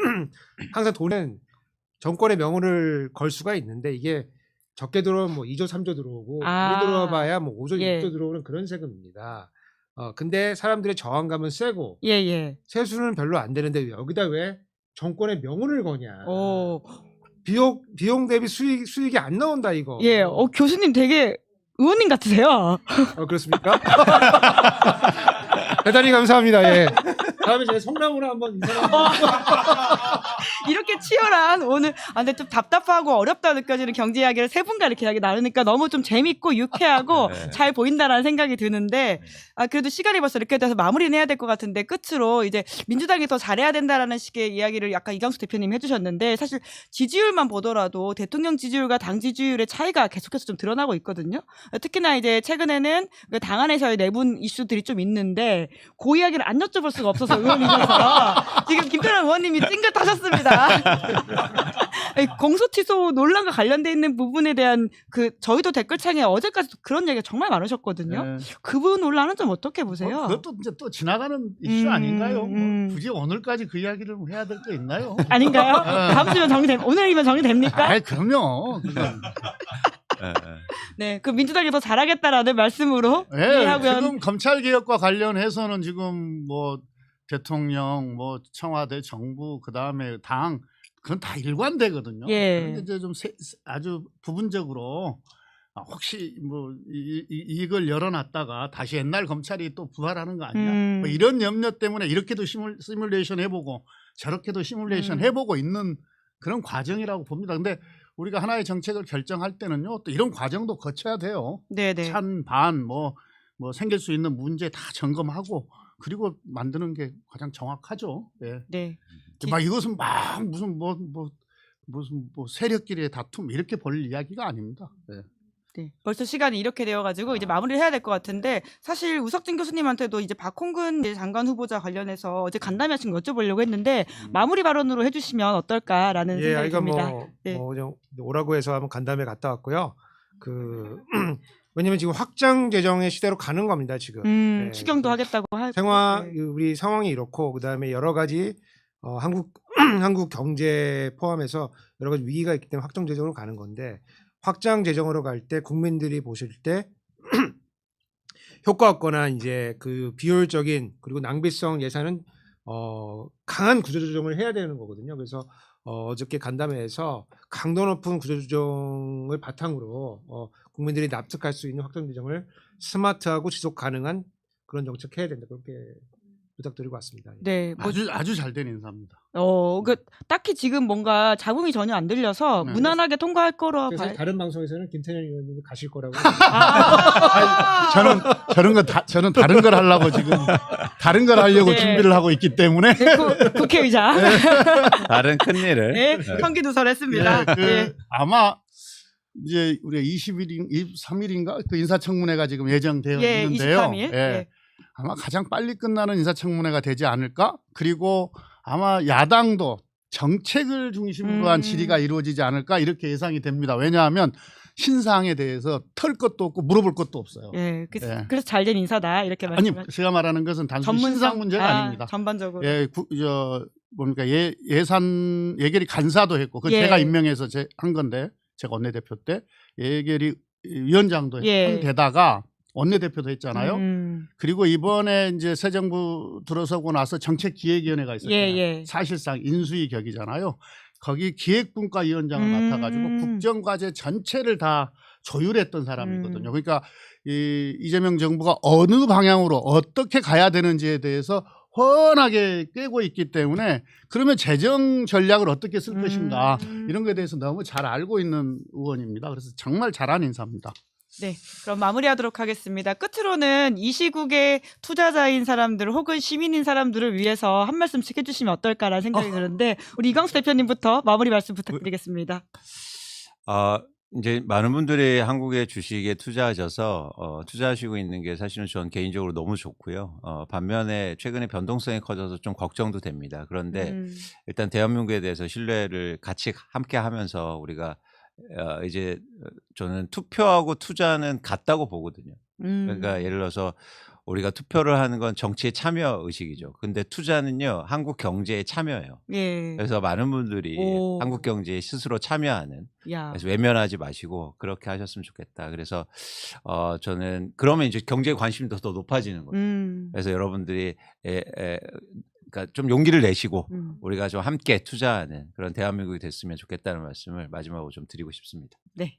항상 돈은 정권의 명운을 걸 수가 있는데 이게 적게 들어오면 뭐 2조 3조 들어오고 많이 들어와봐야 뭐 5조 예. 6조 들어오는 그런 세금입니다. 근데 사람들의 저항감은 세고 예. 세수는 별로 안 되는데 여기다 왜 정권의 명운을 거냐. 오. 비용 대비 수익이 안 나온다 이거. 예. 교수님 되게 의원님 같으세요. 그렇습니까? 대단히 감사합니다. 예. 다음에 제가 성남으로 한번 이 사람 이렇게 치열한 오늘 근데 좀 답답하고 어렵다 느껴지는 경제 이야기를 세 분과 이렇게 이야기 나누니까 너무 좀 재밌고 유쾌하고 네. 잘 보인다라는 생각이 드는데 그래도 시간이 벌써 이렇게 돼서 마무리는 해야 될 것 같은데 끝으로 이제 민주당이 더 잘해야 된다라는 식의 이야기를 아까 이강수 대표님이 해주셨는데 사실 지지율만 보더라도 대통령 지지율과 당 지지율의 차이가 계속해서 좀 드러나고 있거든요. 특히나 이제 최근에는 당 안에서의 내분 이슈들이 좀 있는데 그 이야기를 안 여쭤볼 수가 없어서 의원님께서 지금 김태년 의원님이 찡긋하셨습니다. 아니, 공소취소 논란과 관련돼 있는 부분에 대한 저희도 댓글창에 어제까지 그런 얘기가 정말 많으셨거든요. 네. 그분 논란은 좀 어떻게 보세요? 그것도 이제 또 지나가는 이슈 아닌가요? 뭐 굳이 오늘까지 그 이야기를 해야 될 거 있나요? 아닌가요? 다음 주면 오늘이면 정리됩니까? 아, 그럼요. 그건. 네, 그 민주당이 더 잘하겠다라는 말씀으로 네, 이해하고요. 지금 검찰 개혁과 관련해서는 지금 뭐 대통령, 뭐 청와대, 정부, 그 다음에 당 그건 다 일관되거든요. 예. 그런데 이제 좀 아주 부분적으로 혹시 뭐 이걸 열어놨다가 다시 옛날 검찰이 또 부활하는 거 아니냐? 뭐 이런 염려 때문에 이렇게도 시뮬레이션 해보고 저렇게도 시뮬레이션 해보고 있는 그런 과정이라고 봅니다. 근데 우리가 하나의 정책을 결정할 때는요, 또 이런 과정도 거쳐야 돼요. 네네. 찬반 뭐 생길 수 있는 문제 다 점검하고 그리고 만드는 게 가장 정확하죠. 네. 네. 막 이것은 막 무슨 세력끼리의 다툼 이렇게 볼 이야기가 아닙니다. 네. 네. 벌써 시간이 이렇게 되어가지고 이제 마무리를 해야 될 것 같은데 사실 우석진 교수님한테도 이제 박홍근 장관 후보자 관련해서 어제 간담회하신 거 여쭤보려고 했는데 마무리 발언으로 해주시면 어떨까라는 생각이 듭니다. 네. 그냥 오라고 해서 한번 간담회 갔다 왔고요. 왜냐면 지금 확장 재정의 시대로 가는 겁니다. 지금 네. 추경도 하겠다고 하고 우리 상황이 이렇고 그다음에 여러 가지 한국 경제 포함해서 여러 가지 위기가 있기 때문에 확장 재정으로 가는 건데. 확장 재정으로 갈 때 국민들이 보실 때 효과 없거나 이제 그 비효율적인 그리고 낭비성 예산은 강한 구조조정을 해야 되는 거거든요. 그래서 어저께 간담회에서 강도 높은 구조조정을 바탕으로 국민들이 납득할 수 있는 확장 재정을 스마트하고 지속 가능한 그런 정책 해야 된다 그렇게 부탁드리고 왔습니다. 네, 아주 잘 된 인사입니다. 딱히 지금 뭔가 잡음이 전혀 안 들려서 네. 무난하게 통과할 거로 그래서 다른 방송에서는 김태년 의원님이 가실 거라고. 저는 다른 걸 하려고 지금 다른 걸 하려고 네. 준비를 하고 있기 때문에 국회의장 다른 큰 일을 네, 성기두설했습니다. 네. 아마 이제 우리가 23일인가 그 인사청문회가 지금 예정되어 예, 있는데요. 23일. 예. 네. 아마 가장 빨리 끝나는 인사청문회가 되지 않을까? 그리고 아마 야당도 정책을 중심으로 한 질의가 이루어지지 않을까 이렇게 예상이 됩니다. 왜냐하면 신상에 대해서 털 것도 없고 물어볼 것도 없어요. 예, 그래서 잘된 인사다 이렇게 아니 말씀하셨죠. 제가 말하는 것은 단순히 신상 문제가 아닙니다. 전반적으로. 예, 예산 예결위 간사도 했고 그 예. 제가 임명해서 한 건데 제가 원내대표 때 예결위 위원장도 한 데다가 원내대표도 했잖아요. 그리고 이번에 이제 새 정부 들어서고 나서 정책기획위원회가 있었잖아요. 사실상 인수위 격이잖아요. 거기 기획분과위원장을 맡아가지고 국정과제 전체를 다 조율했던 사람이거든요. 그러니까 이재명 정부가 어느 방향으로 어떻게 가야 되는지에 대해서 훤하게 꿰고 있기 때문에 그러면 재정 전략을 어떻게 쓸 것인가 이런 것에 대해서 너무 잘 알고 있는 의원입니다. 그래서 정말 잘한 인사입니다. 네, 그럼 마무리하도록 하겠습니다. 끝으로는 이 시국의 투자자인 사람들 혹은 시민인 사람들을 위해서 한 말씀씩 해주시면 어떨까라는 생각이 드는데 우리 이광수 대표님부터 마무리 말씀 부탁드리겠습니다. 이제 많은 분들이 한국의 주식에 투자하셔서 투자하시고 있는 게 사실은 전 개인적으로 너무 좋고요. 반면에 최근에 변동성이 커져서 좀 걱정도 됩니다. 그런데 일단 대한민국에 대해서 신뢰를 같이 함께 하면서 우리가 이제 저는 투표하고 투자는 같다고 보거든요. 그러니까 예를 들어서 우리가 투표를 하는 건 정치의 참여 의식이죠. 근데 투자는요 한국 경제에 참여예요. 예. 그래서 많은 분들이 한국 경제에 스스로 참여하는. 그래서 외면하지 마시고 그렇게 하셨으면 좋겠다. 그래서 저는 그러면 이제 경제에 관심이 더 높아지는 거예요. 그래서 여러분들이 그러니까 좀 용기를 내시고 우리가 좀 함께 투자하는 그런 대한민국이 됐으면 좋겠다는 말씀을 마지막으로 좀 드리고 싶습니다. 네.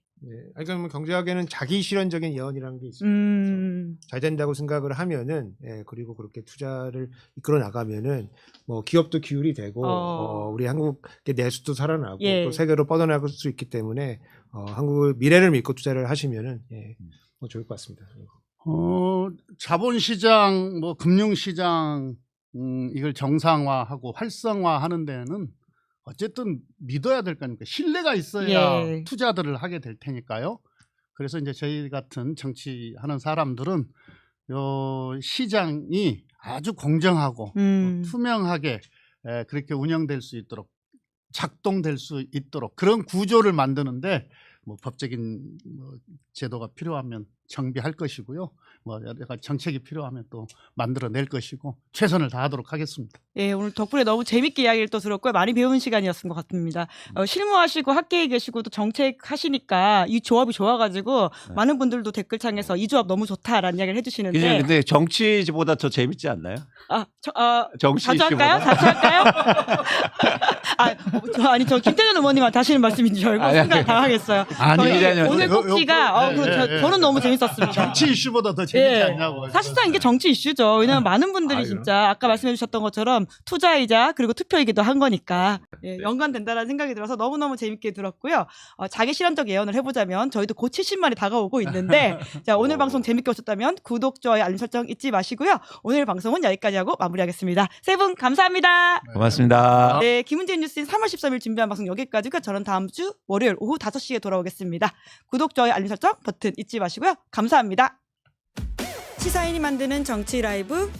그러니까 경제학에는 자기 실현적인 예언이라는 게 있습니다. 잘 된다고 생각을 하면은 그리고 그렇게 투자를 이끌어 나가면은 뭐 기업도 기울이 되고 우리 한국의 내수도 살아나고 또 세계로 뻗어나갈 수 있기 때문에 한국의 미래를 믿고 투자를 하시면은 뭐 좋을 것 같습니다. 자본시장, 뭐 금융시장 이걸 정상화하고 활성화하는 데는 어쨌든 믿어야 될 거니까 신뢰가 있어야 투자들을 하게 될 테니까요. 그래서 이제 저희 같은 정치하는 사람들은 시장이 아주 공정하고 투명하게 그렇게 운영될 수 있도록 작동될 수 있도록 그런 구조를 만드는데 뭐 법적인 뭐 제도가 필요하면 정비할 것이고요. 뭐 여러 가지 정책이 필요하면 또 만들어낼 것이고 최선을 다하도록 하겠습니다. 예, 오늘 덕분에 너무 재밌게 이야기를 또 들었고요. 많이 배우는 시간이었던 것 같습니다. 실무하시고 학계에 계시고 또 정책 하시니까 이 조합이 좋아가지고 많은 분들도 댓글창에서 이 조합 너무 좋다라는 이야기를 해주시는데. 근데 정치보다 더 재밌지 않나요? 정치 자주 할까요? 이슈보다? 자주 할까요? 아니 저 김태년 의원님한테 하시는 말씀인 줄 알고 순간 당황했어요. 아니, 저희 오늘 꼭지가 네. 저는 너무 재밌었습니다. 정치 이슈보다 더 재밌지 예. 않냐고. 사실상 이게 정치 이슈죠. 왜냐하면 많은 분들이 진짜 아까 말씀해 주셨던 것처럼 투자이자 그리고 투표이기도 한 거니까 연관된다라는 생각이 들어서 너무너무 재밌게 들었고요. 자기 실현적 예언을 해보자면 저희도 곧 70만이 다가오고 있는데 자, 오늘 방송 재밌게 보셨다면 구독, 좋아요, 알림 설정 잊지 마시고요. 오늘 방송은 여기까지 하고 마무리하겠습니다. 세 분 감사합니다. 고맙습니다. 네, 김은재 뉴스인 3월 13일 준비한 방송 여기까지고요. 저는 다음 주 월요일 오후 5시에 돌아오겠습니다. 구독, 좋아요, 알림 설정 버튼 잊지 마시고요. 감사합니다. 시사인이 만드는 정치 라이브